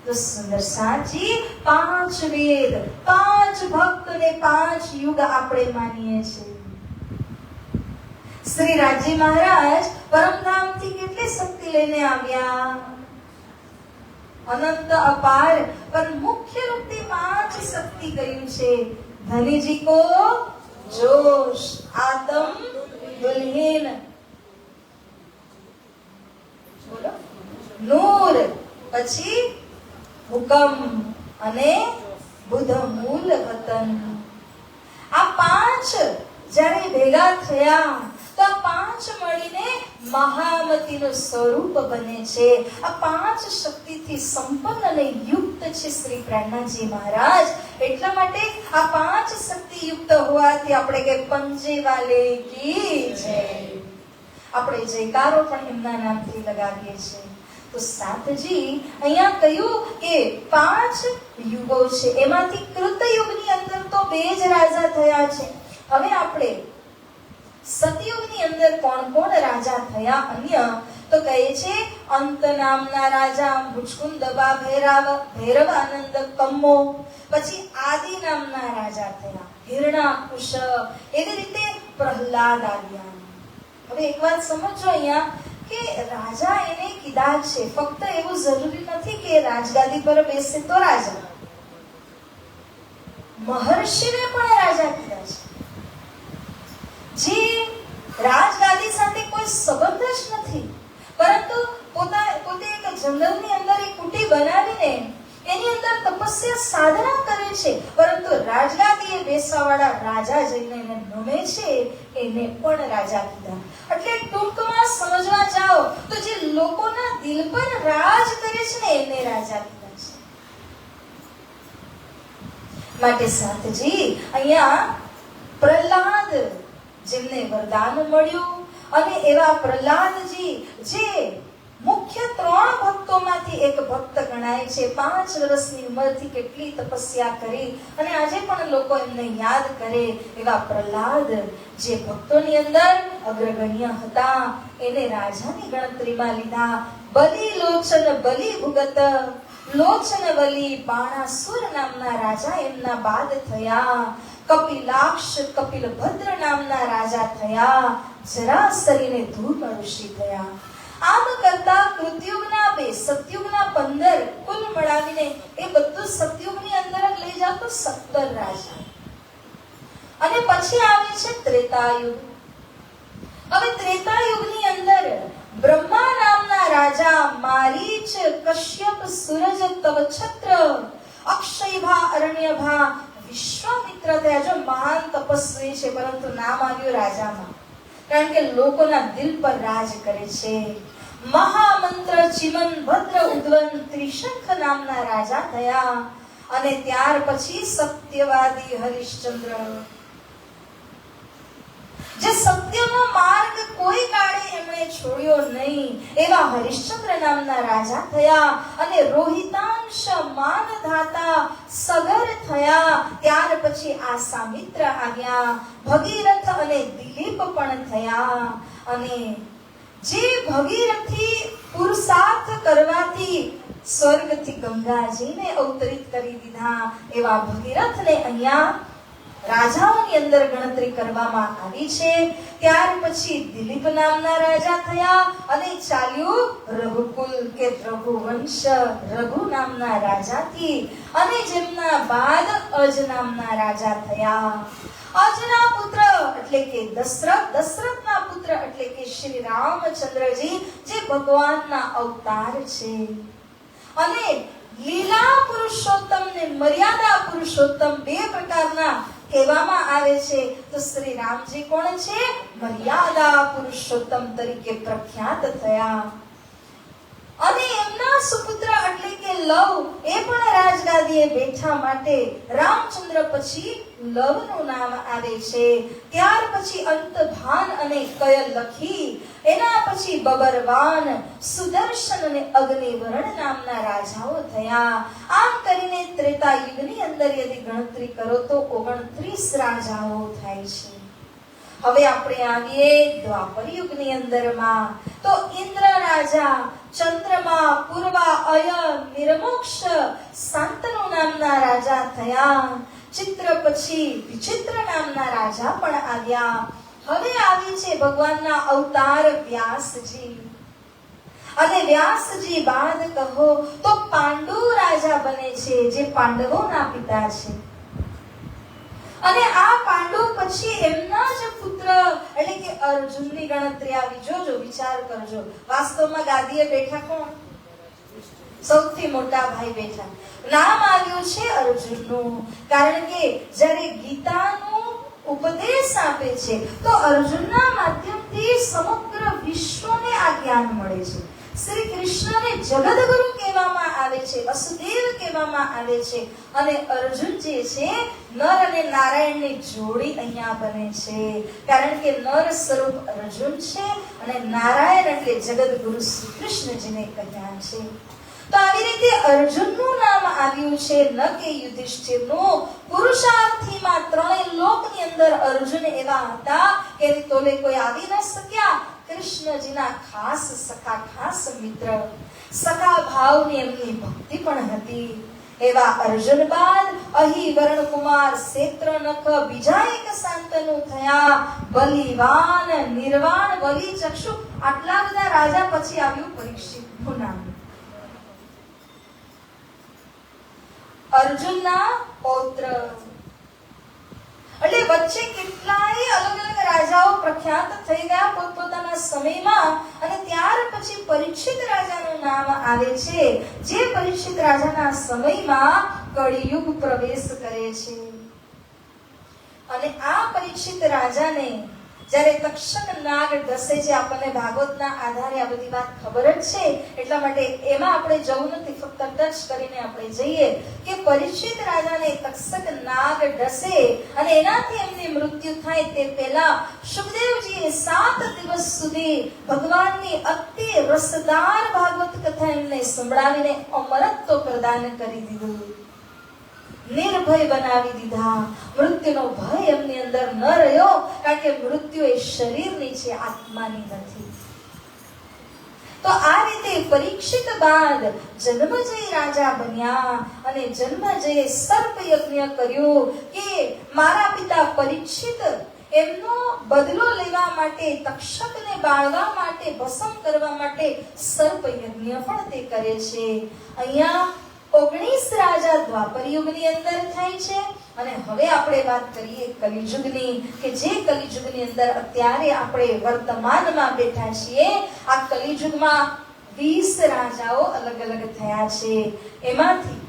તો સુંદર સાચી પાંચ વેદ, પાંચ ભક્ત ને પાંચ યુગ આપણે માનીએ છીએ। શ્રી રાજી મહારાજ પરમધામથી કેટલી શક્તિ લઈને આવ્યા? અનંત અપાર, પણ મુખ્ય રૂપથી પાંચ શક્તિ કહ્યું છે। ધનીજી કો જોશ, આદમ દુલ્હીન, બોલો નૂર, પછી હુકમ અને બુધ મૂલ વતન। આ પાંચ જ્યારે ભેગા થયા તો આ પાંચ મળીને મહામતીનું સ્વરૂપ બને છે। આ પાંચ શક્તિથી સંપન્ન અને યુક્ત છે શ્રી પ્રાણનાથજી મહારાજ। એટલા માટે આ પાંચ શક્તિ યુક્ત હોવાથી આપણે કે પંજે વાલે કી જય, આપણે જયકારો પણ એમના નામથી લગાવીએ છીએ। તો સાતજી અહીંયા કહ્યું કે પાંચ યુગો છે, એમાંથી કૃતયુગની અંદર તો બે જ રાજા થયા છે। હવે આપણે સતયુગની અંદર કોણ કોણ રાજા થયા અન્ય તો કહે છે અંત નામના રાજા મુચકુંદ દબા ભૈરવ આનંદ કમ્મો. પછી આદિ નામના રાજા થયા હિરણાકુશ. એવી રીતે પ્રહલાદ આવ્યા. હવે એક વાત સમજો અહીંયા કે રાજા એને કીધા છે, ફક્ત એવું જરૂરી નથી કે રાજગાદી પર બેસે તો રાજા. મહર્ષિને પણ રાજા કીધા છે, જે રાજગાદી સાથે કોઈ સંબંધ જ નથી, પરંતુ પોતે એક જંગલની અંદર એક કુટી બનાવીને એની અંદર તપસ્યા સાધના કરે છે, પરંતુ રાજગાદીએ બેસવાવાળા રાજા જઈને એને નમે છે, એને પણ રાજા કીધા. એટલે ટૂંકમાં સમજવા જાઓ તો જે લોકોના દિલ પર રાજ કરે છે ને એને રાજા કીધા છે. માટે સાથજી અહીંયા પ્રહલાદ જેમને વરદાન મળ્યું, અને એવા પ્રહલાદજી જે મુખ્ય 3 ભક્તોમાંથી એક ભક્ત ગણાય છે. 5 વર્ષની ઉંમરથી કેટલી તપસ્યા કરી અને આજે પણ લોકો એમને યાદ કરે એવા પ્રહલાદ જે ભક્તોની અંદર અગ્રગણ્ય હતા, એને રાજાની ગણતરીમાં લીધા. બલિ લોચન બલિ ભુગત લોચન બલિ બાણાસુર નામના રાજા એમના બાદ થયા. કપિલાક્ષ કપિલભદ્ર નામના રાજા થયા. જરાસરીને ધૂર્મ ઋષિ થયા. આમ કરતા કૃતયુગના 2 સતયુગના 15 કુલ મળાવીને એ બધું સતયુગની અંદર જ લઈ જાવ તો 17 રાજા. અને પછી આવે છે ત્રેતાયુગ. હવે ત્રેતાયુગની અંદર બ્રહ્મા નામના રાજા મારીચ કશ્યપ સૂરજ તવછત્ર અક્ષયભા અરણ્યભા વિશ્વામિત્ર થયા. જો મહાન તપસ્વી છે, પરંતુ નામ આવ્યું રાજામાં, કારણ કે લોકોના દિલ પર રાજ કરે છે. મહામંત્ર ચિમન ભદ્ર ઉદ્વન ત્રિશંખ નામના રાજા થયા. અને ત્યાર પછી સત્યવાદી હરિશ્ચંદ્ર, જે સત્યનો માર્ગ કોઈ કાળે એમણે છોડ્યો નહીં, એવા હરિશ્ચંદ્ર નામના રાજા થયા. અને રોહિતાંશ માનધાતા સગર થયા. ત્યાર પછી આસામિત્ર આવ્યા. ભગીરથ અને દિલીપ પણ થયા. અને જે ભગીરથી પુરુષાર્થ કરવાથી સ્વર્ગથી ગંગાજીને અવતરિત કરી દીધા, એવા ભગીરથને અહીંયા રાજાઓની અંદર ગણતરી કરવામાં આવી છે. ત્યાર પછી દિલીપ નામના રાજા થયા. અને ચાલ્યું રઘુકુલ કે રઘુવંશ, રઘુ નામના રાજાથી. અને જેમના બાદ અજ નામના રાજા થયા. અજના પુત્ર એટલે કે દશરથ, દશરથના પુત્ર એટલે કે શ્રી રામચંદ્રજી, જે ભગવાનના અવતાર છે. અને લીલા પુરુષોત્તમ ને મર્યાદા પુરુષોત્તમ 2 પ્રકારના કહેવામાં આવે છે. તો શ્રી રામજી કોણ છે? મર્યાદા પુરુષોત્તમ તરીકે પ્રખ્યાત થયા. અને એમના સુપુત્ર એટલે કે લવ એ પણ રાજગાદીએ બેઠા. માટે રામચંદ્ર પછી લવનું નામ આવે છે. ત્યાર પછી અંતભાન અને કયલખી, એના પછી બબરવાન, સુદર્શન અને અગ્નિવર્ણ નામના રાજાઓ થયા. આમ કરીને ત્રેતા યુગની અંદર યદિ ગણતરી કરો તો 29 રાજાઓ થાય છે. હવે આપણે આવીએ દ્વાપર યુગની અંદરમાં. તો ઇન્દ્ર રાજા, ચંદ્રમા, પૂર્વા, અય, નિર્મોક્ષ, શાંતનુ નામના રાજા થયા. ચિત્ર પછી વિચિત્ર નામના રાજા પણ આવ્યા. હવે આવી છે ભગવાનના અવતાર વ્યાસજી. અને વ્યાસજી બાદ કહો તો પાંડુ રાજા બને છે, જે પાંડવોના પિતા છે. અને આ પાંડુ પછી એમના જ પુત્ર એટલે કે અર્જુનની ગણતરી આવી. જોજો, વિચાર કરજો, વાસ્તવમાં ગાદીએ બેઠા કોણ? સૌથી મોટા ભાઈ બેઠા. નામ આવ્યું છે અર્જુનનું, કારણ કે જ્યારે ગીતાનું ઉપદેશ આપે છે તો અર્જુનના માધ્યમથી સમગ્ર વિશ્વને આ જ્ઞાન મળે છે. શ્રી કૃષ્ણને જગદગુરુ કહેવામાં આવે છે, વસુદેવ કહેવામાં આવે છે. અને અર્જુન જે છે નર અને નારાયણની જોડી અહીંયા બને છે, કારણ કે નર સ્વરૂપ અર્જુન છે અને નારાયણ એટલે જગદગુરુ શ્રી કૃષ્ણજીને કહ્યા છે. તો આવી રીતે અર્જુનનું નામ આવ્યું છે, ન કે યુધિષ્ઠિરનું. પુરુષાર્થીમાં 3 લોકની અંદર અર્જુન એવા હતા કે તોલે કોઈ આવી ન શક્યા. કૃષ્ણજીના ખાસ સખા, ખાસ મિત્ર, સખા ભાવની એમની ભક્તિ પણ હતી. એવા અર્જુન બાદ અહીં વર્ણકુમાર ક્ષેત્રનખ બીજા એક શાંતનુ થયા. બલિવાન, નિર્વાણ, બલિ, ચક્ષુ આટલા બધા રાજા પછી આવ્યું પરીક્ષિતનું નામ. અર્જુનના પૌત્ર એટલે વચ્ચે કેટલાય અલગ અલગ રાજાઓ પ્રખ્યાત થઈ ગયા પોતપોતાના સમયમાં, અને ત્યાર પછી પરીક્ષિત રાજાનું નામ આવે છે, જે પરીક્ષિત રાજાના સમયમાં કળિયુગ પ્રવેશ કરે છે. અને આ પરીક્ષિત રાજાને જ્યારે તક્ષક નાગ ડસે છે, આપણને ભાગવતના આધારે આ બધી વાત ખબર જ છે, એટલા માટે એમાં આપણે જવું નથી, ફક્ત ટચ કરીને આપણે જઈએ કે પરીક્ષિત રાજાને તક્ષક નાગ ડસે અને એનાથી એમની મૃત્યુ થાય તે પહેલા સુખદેવજીએ 7 દિવસ સુધી ભગવાનની અતિ રસદાર ભાગવત કથા એમને સંભળાવીને અમરત્વ પ્રદાન કરી દીધું, નિર્ભય બનાવી દીધા. મૃત્યુનો ભય એમની અંદર ન રહ્યો, કારણ કે મૃત્યુ એ શરીરની છે, આત્માની નથી. તો આ રીતે પરીક્ષિત બાદ જન્મજય રાજા બન્યા, અને જન્મજયે સર્પ યજ્ઞ કર્યો કે મારા પિતા પરીક્ષિત એમનો બદલો લેવા માટે, તક્ષકને બાળવા માટે, ભસ્મ કરવા માટે સર્પ યજ્ઞ પણ તે કરે છે. અહીંયા 19 રાજા દ્વાપર યુગની અંદર થાય છે. અને હવે આપણે વાત કરીએ કલિયુગની, કે જે કલિયુગની અંદર અત્યારે આપણે વર્તમાનમાં બેઠા છીએ. આ કલિયુગમાં 20 રાજાઓ અલગ અલગ થયા છે. એમાંથી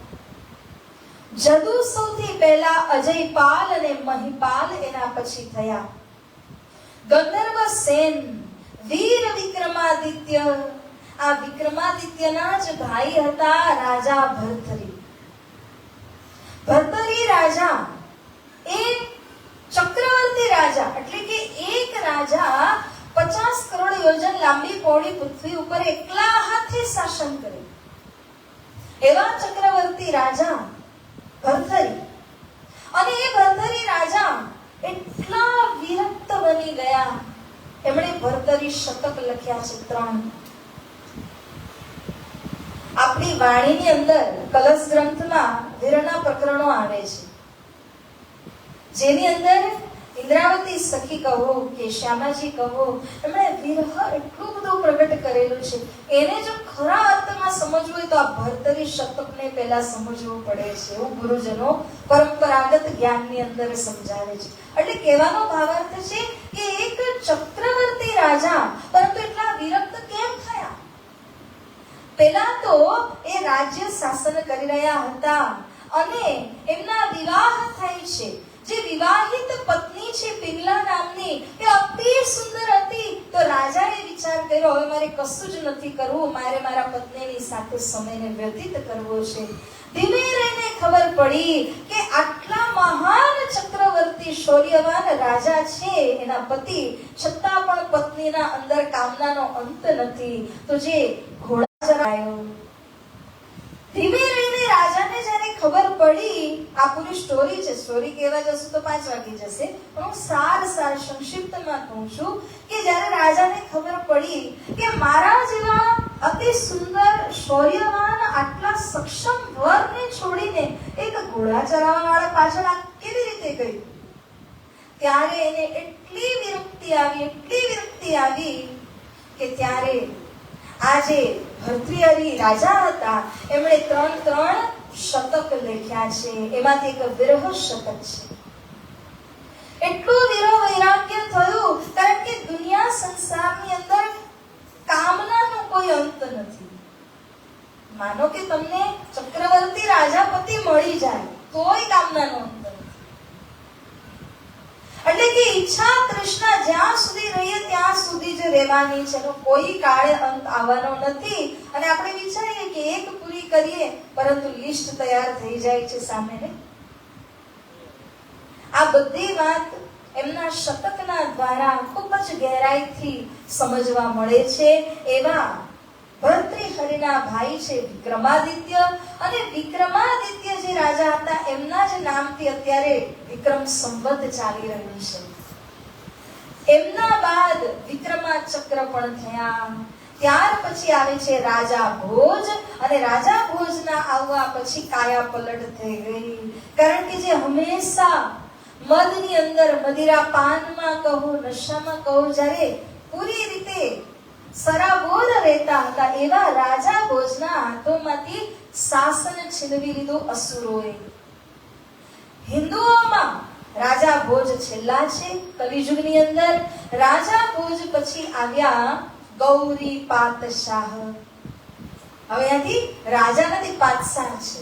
જદુ સૌથી પહેલા અજયપાલ અને મહિપાલ એના પછી થયા. ગંધર્વ સેન, વીર વિક્રમાદિત્ય, આ વિક્રમાદિત્યના જ ભાઈ હતા રાજા ભર્તરી. ભર્તરી રાજા એ ચક્રવર્તી રાજા, એટલે કે એક રાજા 50 કરોડ યોજન લાંબી પહોળી પૃથ્વી ઉપર એકલા હાથે શાસન કરે એવા ચક્રવર્તી રાજા ભર્તરી. અને એ ભર્તરી રાજા એટલા વિરક્ત બની ગયા, એમણે ભર્તરી શતક લખ્યા છે 3. આપણી વાણીની અંદર કલશ ગ્રંથમાં વીરના પ્રકરણો આવે છે, જેની અંદર ઇન્દ્રાવતી સખી કહો કે શ્યામાજી કહો, એમણે વિરહ એટલું બધું પ્રગટ કરેલું છે. એને જો ખરા અર્થમાં સમજવું હોય તો આ ભર્તરી શતકને પહેલા સમજવું પડે છે, એવું ગુરુજનો પરંપરાગત જ્ઞાનની અંદર સમજાવે છે. એટલે કહેવાનો ભાવાર્થ છે કે એક ચક્રવર્તી રાજા, પરંતુ એટલા વિરક્ત કેમ થયા? પહેલા તો એ રાજ્ય શાસન કરી રહ્યા હતા અને એમના વિવાહ થાય છે. જે વિવાહિત પત્ની છે પિંગલા નામની, એ અતિ સુંદર હતી. તો રાજાએ વિચાર કર્યો, હવે મારે કશું જ નથી કરવું, મારે મારા પત્નીની સાથે સમયને વ્યતીત કરવો છે. ધીમે રહીને ખબર પડી કે આટલા મહાન ચક્રવર્તી શૌર્યવાન રાજા છે એના પતિ, છતાં પણ પત્નીના અંદર કામનાનો અંત નથી. તો જે ઘોડા ચરાયો, ધીમે રહીને રાજાને જ્યારે ખબર પડી, આ પૂરી સ્ટોરી છે, સ્ટોરી કહેવા જશું તો 5 વાગી જશે, પણ હું સાર સંક્ષિપ્તમાં કહું છું કે જ્યારે રાજાને ખબર પડી કે મારા જેવા અતિ સુંદર શૌર્યવાન આટલા સક્ષમ વરને છોડીને એક ઘોડા ચરાવવા વાળા પાછળ આ કેવી રીતે ગઈ, ત્યારે એને એટલી વિરક્તિ આવી કે ત્યારે આજે ભર્તૃહરિ રાજા હતા, એમણે 3 શતક લખ્યા છે. એમાંથી એક વિરહ શતક છે. એટલું વિરહ વૈરાગ્ય થયું, કારણ કે દુનિયા સંસારની અંદર કામનાનો કોઈ અંત નથી. માનો કે તમને ચક્રવર્તી રાજાપતિ મળી જાય તોય કામનાનો અંત નથી. એટલે કે ઈચ્છા તૃષ્ણા જ્યાં સુધી રહીએ ત્યાં સુધી જ રહેવાની છે, કોઈ કાળે અંત આવવાનો નથી. અને આપણે વિચારીએ કે એક પૂરી કરીએ, પરંતુ લિસ્ટ તૈયાર થઈ જાય છે સામે. આ બધી વાત એમના શતકના દ્વારા ખૂબ જ ગહેરાઈથી સમજવા મળે છે. એવા ભર્તૃહરિના ભાઈ છે વિક્રમાદિત્ય, અને વિક્રમાદિત્ય જે રાજા હતા એમના જ નામથી અત્યારે વિક્રમ સંવત ચાલી રહ્યું છે. એમના બાદ વિક્રમાચક્ર પણ થયા. ત્યાર પછી આવે છે રાજા ભોજ, અને રાજા ભોજના આવવા પછી કાયા પલટ થઈ ગઈ. કારણ કે જે હંમેશા મદની અંદર, મદિરા પાનમાં કહો, નશામાં કહો, જ્યારે પૂરી રીતે સરાબોર રહેતા હતા, એવા રાજા ભોજના હાથોમાંથી શાસન છીનવી લીધું અસુરોએ. હિન્દુઓમાં રાજા ભોજ છેલ્લા છે કલિયુગની અંદર. રાજા ભોજ પછી આવ્યા ગૌરી પાતશાહ. હવે અહીંયાથી રાજા નથી, પાતશાહ છે.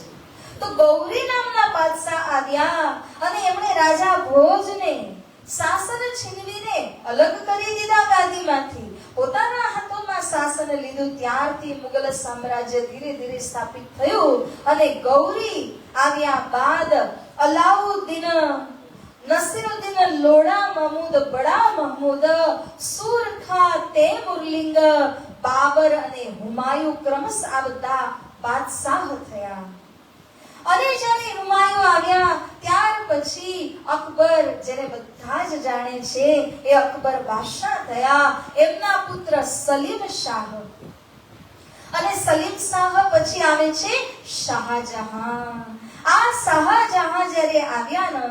તો ગૌરી નામના પાતશાહ આવ્યા અને એમણે રાજા ભોજને શાસન છીનવીને અલગ કરી દીધા ગાદીમાંથી, પોતાના હાથોમાં શાસન લીધું. ત્યારથી મુગલ સામ્રાજ્ય ધીરે ધીરે સ્થાપિત થયું. અને ગૌરી આવ્યા બાદ અલાઉદ્દીન, નસીરુદ્દીન, લોડા મહમૂદ, બડા મહમૂદ, સુરખા, તૈમુરલિંગ, બાબર અને હુમાયુ ક્રમશ આ બધા બાદશાહ થયા. અને જ્યારે હુમાયુ આવ્યા ત્યાર પછી અકબર, જેને બધા જ જાણે છે, એ અકબર બાદશાહ થયા. એમના પુત્ર સલીમ શાહ, અને સલીમ શાહ પછી આવે છે શાહજહાં. આ શાહજહાં જ્યારે આવ્યા ને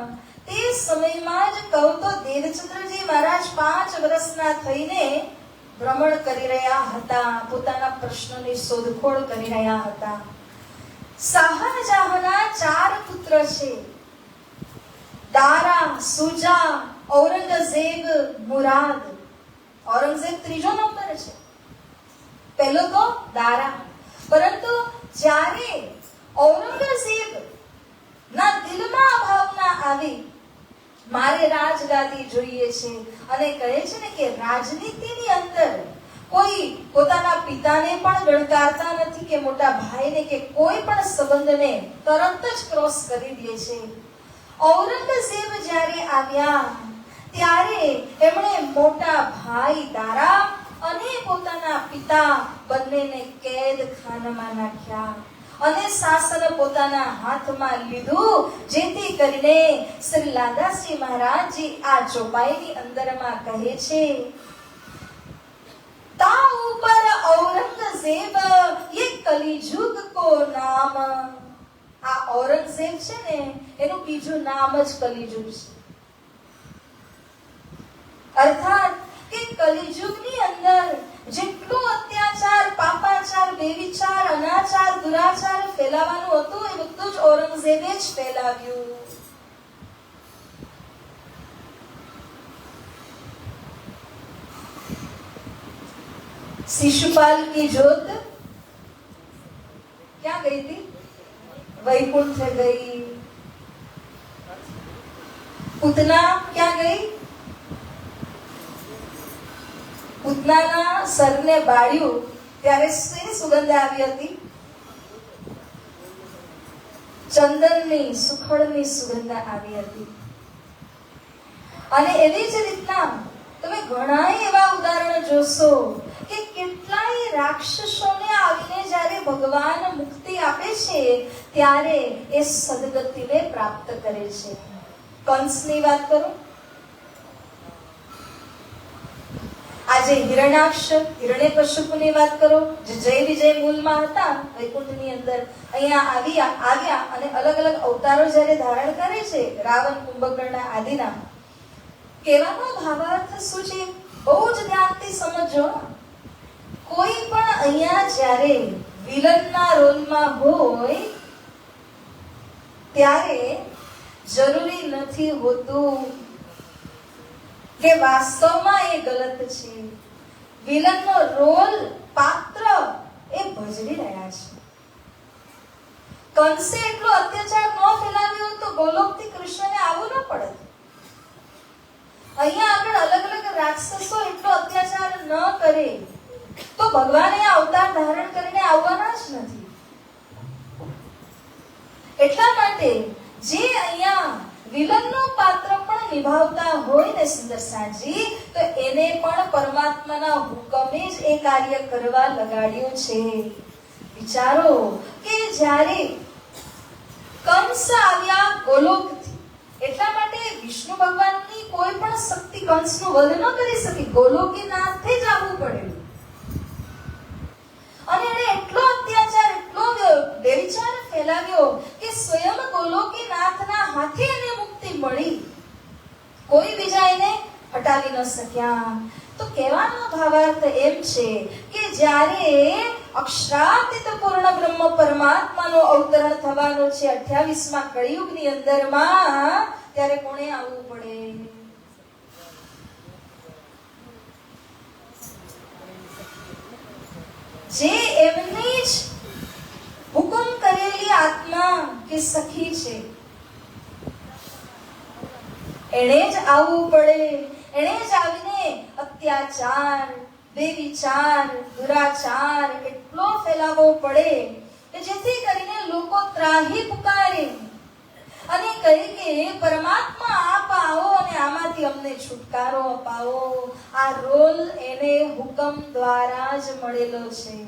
તે સમયમાં જ કહું તો દેવચંદ્રજી મહારાજ 5 વર્ષના થઈને ભ્રમણ કરી રહ્યા હતા, પોતાના પ્રશ્નોની શોધખોળ કરી રહ્યા હતા. શાહજહાંના 4 પુત્ર છે: દારા, સુજા, ઔરંગઝેબ, મુરાદ. ઔરંગઝેબ ત્રીજો નંબર છે, પહેલો તો દારા. પરંતુ જ્યારે ઔરંગઝેબ ના દિલમાં આ ભાવના આવી, મારે રાજગાદી જોઈએ છે, અને કહે છે ને કે રાજનીતિની અંદર કોઈ પોતાના પિતાને પણ ગણકારતા નથી કે મોટા ભાઈને કે કોઈ પણ સંબંધને તરત જ ક્રોસ કરી દે છે. ઔરંગઝેબ જ્યારે આવ્યા ત્યારે એમણે મોટા ભાઈ દારા અને પોતાના પિતા બંનેને કેદખાનામાં નાખ્યા અને શાસન પોતાના હાથમાં લીધું. જેથી કરીને શ્રી લાદાસી મહારાજજી આ ચોપાઈની અંદરમાં કહે છે, તા ઉપર ઔરંગઝેબ ये कलिजुग को नाम. આ ઔરંગઝેબ છે ને, એનું બીજું નામ જ કલિયુગ છે. અર્થાત કે કલિયુગની અંદર જેટલો અત્યાચાર, પાપાચાર, બેવિચાર, અનાચાર, દુરાચાર ફેલાવાનું હતું, એ બધું જ ઔરંગઝેબે જ ફેલાવ્યું. शिशुपाल की जोत क्या गई थी? वैकुंठ गई. पूतना क्या गई? પૂતનાના સરને બાળ્યું ત્યારે શેની સુગંધ આવી હતી? ચંદનની, સુખડની સુગંધ આવી હતી. અને એવી જ રીતના તમે ઘણા એવા ઉદાહરણો જોશો કે કેટલાય રાક્ષસોને આવીને જ્યારે ભગવાન મુક્તિ આપે છે ત્યારે એ સદગતિને પ્રાપ્ત કરે છે. કંસની વાત કરો, આજે હિરણાક્ષ, હિરણ્યકશ્યપુની વાત કરો, જે જય વિજય મૂલમાં હતા વૈકુંઠની અંદર, અહીંયા આવ્યા અને અલગ અલગ અવતારો જ્યારે ધારણ કરે છે, રાવણ, કુંભકર્ણ આદિના. કહેવાનો ભાવાર્થ શું છે? બહુ જ ધ્યાનથી સમજો. કોઈ પણ અહીંયા જ્યારે વિલનના રોલમાં હોય ત્યારે જરૂરી નથી હોતું કે વાસ્તવમાં એ ગલત છે. વિલનનો રોલ, પાત્ર એ ભજવી રહ્યા છે. કંસે એટલો અત્યાચાર ન ફેલાવ્યો તો ગોલોકથી કૃષ્ણને આવવું ન પડે. અહીંયા આગળ અલગ અલગ રાક્ષસો એટલો અત્યાચાર ન કરે તો ભગવાને આ અવતાર ધારણ કરીને આવવાના જ નથી. એટલા માટે જે અહીંયા વિલનનો પાત્ર પણ નિભાવતા હોય ને સુંદરસાજી, તો એને પણ પરમાત્માના હુકમે જ એ કાર્ય કરવા લગાડ્યું છે. વિચારો કે જ્યારે કંસ આવ્યા ગોલોકથી, એટલા માટે વિષ્ણુ ભગવાનની કોઈ પણ શક્તિ કંસનો વધ ન કરી શકી. ગોલોકીનાથે જ આવવું પડેલું. અને એને એટલો અત્યાચાર, એટલો વ્યભિચાર ફેલાવ્યો કે સ્વયં ગોલોકીનાથના હાથે એને મુક્તિ મળી. કોઈ બીજા એને હટાવી ન શક્યા. તો કહેવાનો ભાવાર્થ એમ છે કે જ્યારે અક્ષરાતીત પૂર્ણ બ્રહ્મ પરમાત્માનો અવતરણ થવાનો છે 28મા કળિયુગની અંદરમાં, ત્યારે કોણે આવવું પડે? જે એમની જ હુકમ કરેલી આત્મા કે સખી છે, એણે જ આવવું પડે. એણે જ આવીને અત્યાચાર, બેવિચાર, દુરાચાર એટલો ફેલાવવો પડે કે જેથી કરીને લોકો ત્રાહી પુકારે અને કહે કે પરમાત્મા આપ આવો અને આમાંથી અમને છુટકારો અપાવો. આ રોલ એને હુકમ દ્વારા જ મળેલો છે.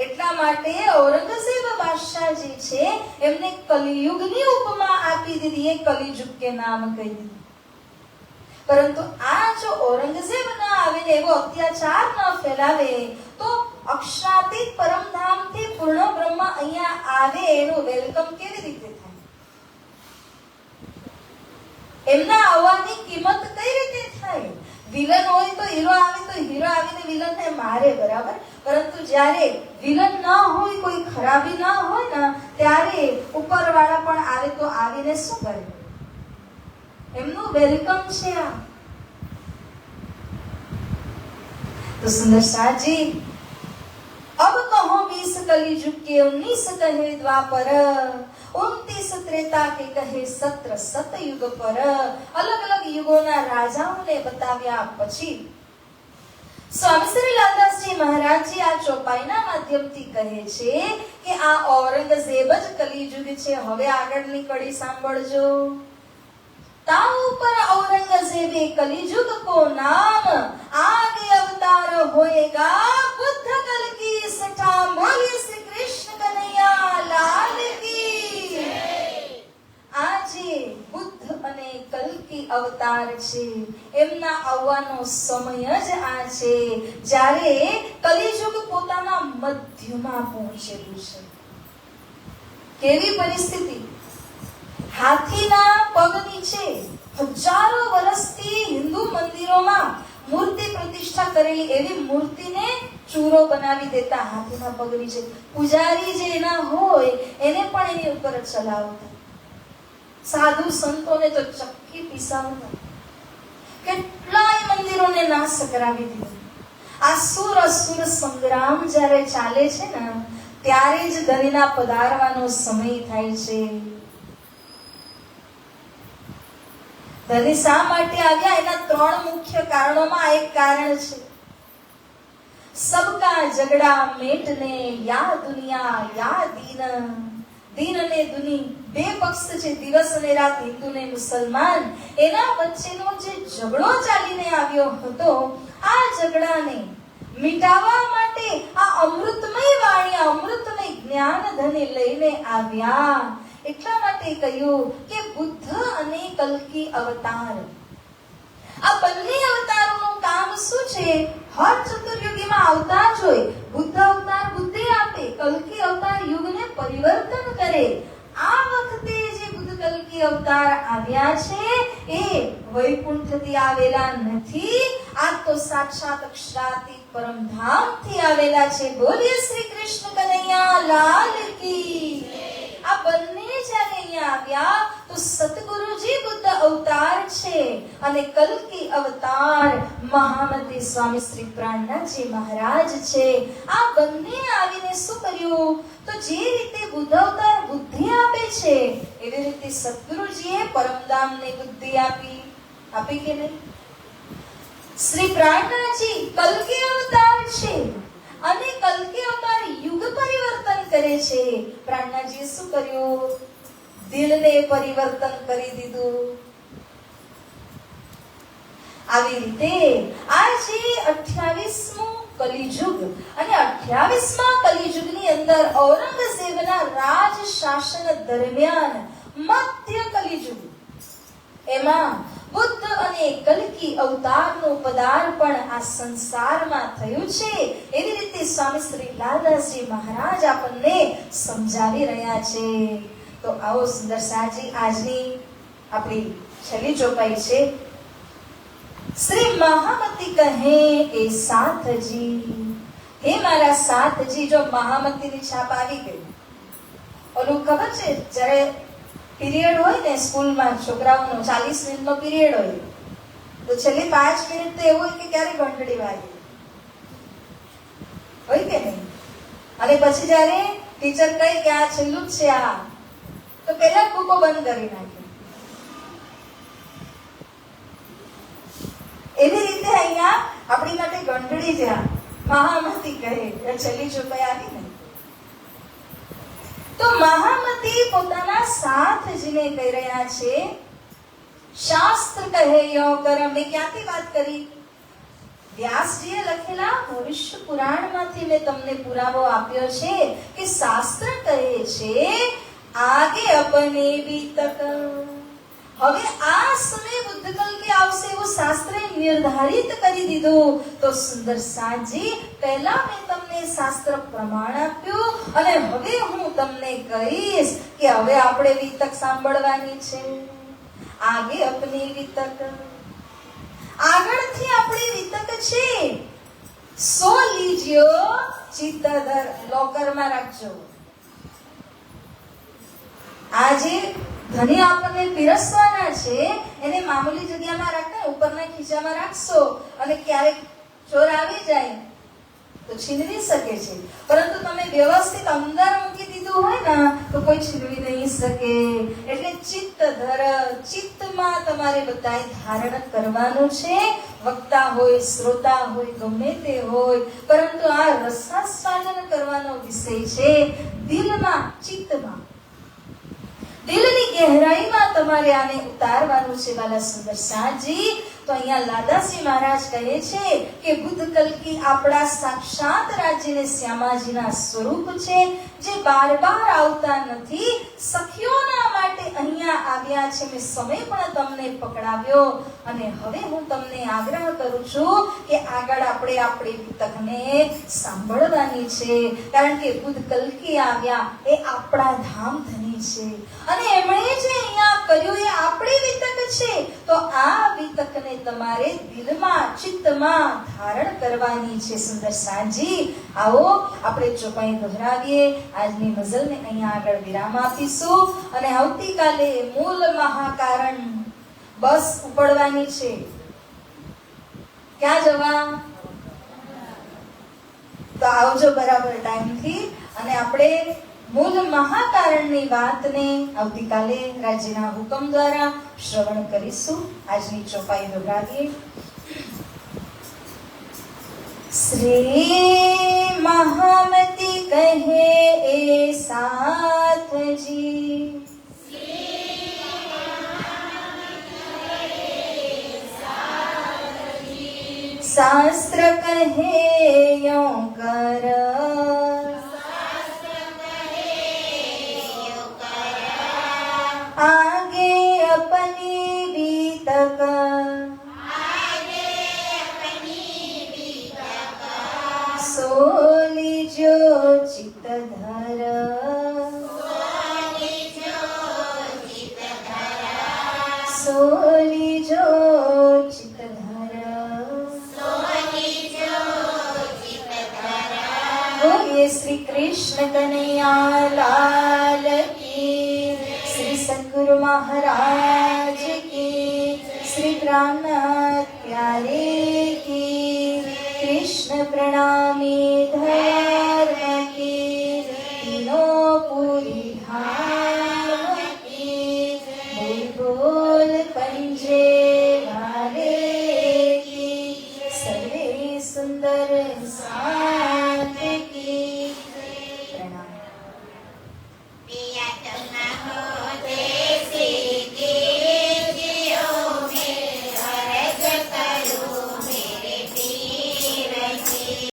એટલા માટે ઔરંગઝેબ બાદશાહ જે છે એમને કલિયુગની ઉપમા આપી દીધી, એ કલિયુગ કે નામ કહી દીધું. પરંતુ આ જો ઔરંગઝેબ ના આવે ને એવો અત્યાચાર ન ફેલાવે તો અક્ષરાતીત પરમધામથી પૂર્ણ બ્રહ્મ અહીંયા આવે એનું વેલકમ કેવી રીતે થાય? એમના આવવાની કિંમત કઈ રીતે થાય? વિલન હોય તો હીરો આવે તો હીરો આવીને વિલનને મારે, બરાબર. પરંતુ જ્યારે વિલન ના હોય, કોઈ ખરાબી ના હોય ને, ત્યારે ઉપરવાળા પણ આવે તો આવીને શું કરે? એમનું વેલકમ છે આ. તો સુંદર સાજી, अब कहो 20 कलिजुग के 19 कहे द्वापर, 29 त्रेता के कहे 17 सतयुग पर. अलग अलग युगोना राजाओने बताव्या પછી સ્વામી શ્રી લાલદાસજી મહારાજજી આ ચોપાઈના માધ્યમથી કહે છે કે આ ઔરંગઝેબ જ કલિયુગ છે. હવે આગળની કડી સાંભળજો. ताऊ पर औरंगजेबे कलिजुग को नाम, आगे अवतार होएगा बुद्ध कल की सठा. बोलिए श्री कृष्ण कन्हैया लाल की. આજે બુદ્ધ અને કલ્કી અવતાર છે, એમના આવવાનો સમય જ આ છે જ્યારે કલિયુગ પોતાના મધ્યમાં પહોંચેલું છે. કેવી પરિસ્થિતિ? હાથીના પગ નીચે હજારો વર્ષથી હિન્દુ મંદિરોમાં મૂર્તિ પ્રતિષ્ઠા કરેલી એવી મૂર્તિને ચૂરો બનાવી દેતા હાથીના પગ નીચે. પૂજારી જે એના હોય એને પણ એની ઉપર ચલાવતા. સાધુ સંતોને તો ચક્કી પીસાવતા. કેટલાય મંદિરોને નાશ કરાવી દીધા. આ સુર અસુર સંગ્રામ જ્યારે ચાલે છે ને, ત્યારે જ ધણીના પધારવાનો સમય થાય છે. ધણી શા માટે આવ્યા? એના 3 મુખ્ય કારણોમાં એક કારણ છે. સબકા ઝગડા મેટને યા દુનિયા યા દીન. દીન અને દુની બે પક્ષ છે, દિવસ અને રાત, હિન્દુ ને મુસલમાન. એના વચ્ચેનો જે ઝઘડો ચાલીને આવ્યો હતો, આ ઝઘડાને મિટાવવા માટે આ અમૃતમય વાણી, અમૃતમય જ્ઞાન ધને લઈને આવ્યા. એટલા માટે કહ્યું કે બુદ્ધ અને કલ્કી અવતાર, આ બંને અવતારોનું કામ શું છે? હર ચતુર્યુગીમાં આવતા જ હોય. બુદ્ધ અવતાર બુદ્ધિ આપે, કલ્કી અવતાર યુગને પરિવર્તન કરે. આ વખતે જે બુદ્ધ કલ્કી અવતાર આવ્યા છે એ વૈકુંઠથી આવેલા નથી, આ તો સાક્ષાત અક્ષરાતીત પરમધામથી આવેલા છે. બોલીએ શ્રી કૃષ્ણ કનૈયા લાલ કી. આ બંને જ્યારે અહીંયા આવ્યા તો સતગુરુજી બુદ્ધ અવતાર છે અને કલ્કી અવતાર મહામતે સ્વામી શ્રી પ્રાણનાથજી મહારાજ છે. આ બંને આવીને શું કર્યું? તો જે રીતે બુદ્ધ અવતાર બુદ્ધિ આપે છે, એવી રીતે સતગુરુજીએ પરમધામને બુદ્ધિ આપી કે નહીં? શ્રી પ્રાણનાથજી કલ્કી અવતાર છે અને કલ્કી અવતાર યુગ પરિવર્તન કરે છે. પ્રાણનાથજીએ શું કર્યું? દિલને પરિવર્તન કરી દીધું. આવી રીતે આજે 28મું કલિયુગ અને 28મા કલિયુગની અંદર ઔરંગઝેબના રાજ શાસન દરમિયાન મધ્ય કલિયુગ એમાં બુદ્ધ અને કલ્કી અવતારનું પદાર્પણ આ સંસારમાં થયું છે. એવી રીતે સ્વામી શ્રી લાલદાસજી મહારાજ આપણને સમજાવી રહ્યા છે. તો આવો સુંદર સાજી આજની આપણી છેલ્લી ચોપાઈ છે. શ્રી મહામતી કહે એ સાથજી, હે મારા સાથજી. જો મહામતીની છાપ આવી ગઈ. ઓલું ખબર છે, જ્યારે પીરિયડ હોય ને સ્કૂલમાં છોકરાઓનો 40 મિનિટનો પીરિયડ હોય તો છેલ્લી 5 મિનિટ તો એવું હોય કે ક્યારે ઘંટડી વાગે હોય કે નહીં. અને પછી જ્યારે ટીચર કહે કે આ છેલ્લું જ છે આ, તો પહેલા જ બુકો બંધ કરી નાખે. એવી રીતે અહીંયા આપણી માટે ઘંટડી જ્યાં મહામતી કહે છેલ્લી ચોપાઈ આવી ને, તો મહામતી પોતાના સાથજીને કહી રહ્યા છે શાસ્ત્ર કહે યો કરમ. મેં ક્યાંથી વાત કરી? વ્યાસજીએ લખેલા ભવિષ્ય પુરાણમાંથી મેં તમને પુરાવો આપ્યો છે કે શાસ્ત્ર કહે છે આગે અપને બીતક. હવે આ સમય બુદ્ધકલ કે આવશે એવું શાસ્ત્રે નિર્ધારિત કરી દીધું. તો સુંદર સાજી, પહેલા મેં તમને શાસ્ત્ર પ્રમાણ આપ્યું અને હવે હું તમને કહીશ કે હવે આપણે વિતક સાંભળવાની છે. આગે અપની વિતક, આગળથી આપણી વિતક છે. સો લીજ્યો ચિત્તધર, લોકરમાં રાખજો. આજે ધણી આપણને પીરસવાના છે એને મામૂલી જગ્યામાં રાખતા ઉપરના ખીચામાં રાખશો અને ક્યારેક ચોર આવી જાય તો છીનવી શકે છે. પરંતુ તમે વ્યવસ્થિત અંદર મૂકી દીધું હોય ને તો કોઈ છીનવી નહીં શકે. એટલે ચિત્ત ધર, ચિત્તમાં તમારે બધાએ ધારણ કરવાનું છે. વક્તા હોય, શ્રોતા હોય, ગમે તે હોય, પરંતુ આ રસાસ્વાદન કરવાનો વિષય છે. દિલમાં, ચિત્તમાં, દિલની ગહેરાઈમાં તમારે આને ઉતારવાનું છે વાલા સુંદર સાજી. તો અહીંયા લાદાસજી મહારાજ કહે છે કે બુદ્ધ કલ્કી આપણા સાક્ષાત રાજ્યને શ્યામાજીના સ્વરૂપ છે, જે બાર બાર આવતા નથી. સખીઓના માટે અહીંયા આવ્યા છે. મેં સમય પણ તમને પકડાવ્યો અને હવે હું તમને આગ્રહ કરું છું કે આગળ આપણે આપણી વિતકને સાંભળવાની છે. કારણ કે બુદ્ધ કલ્કી આવ્યા એ આપણા ધામ ધની છે અને એમણે જે અહીંયા કર્યું એ આપણી વિતક છે. તો આ વિતકને તમારે દિલમાં, ચિત્તમાં ધારણ કરવાની છે. સુંદર સાજી, આવો આપણે ચોપાઈ દોહરાવીએ. આજની ગઝલને અહીંયા આગળ વિરામ આપીશું અને આવતીકાલે મૂળ મહાકારણ બસ ઉપડવાની છે. ક્યાં જવા? તો આવજો બરાબર ટાઈમથી અને આપણે મૂળ મહાકારણની વાતને આવતીકાલે રાજ્યના હુકમ દ્વારા શ્રવણ કરીશું. આજની ચોપાઈ દોહરાવીએ. શ્રી મહામતી કહે એ સાથજી, શાસ્ત્ર કહે યો કર. आगे अपनी बीतक, सो लीजो चित्त धर. सो लीजो चित्त धर. बोलिए श्री कृष्ण कन्हैया लाल की, श्री सद्गुरु महाराज की, श्री प्राणनाथ प्यारे की. कृष्ण प्रणामी धया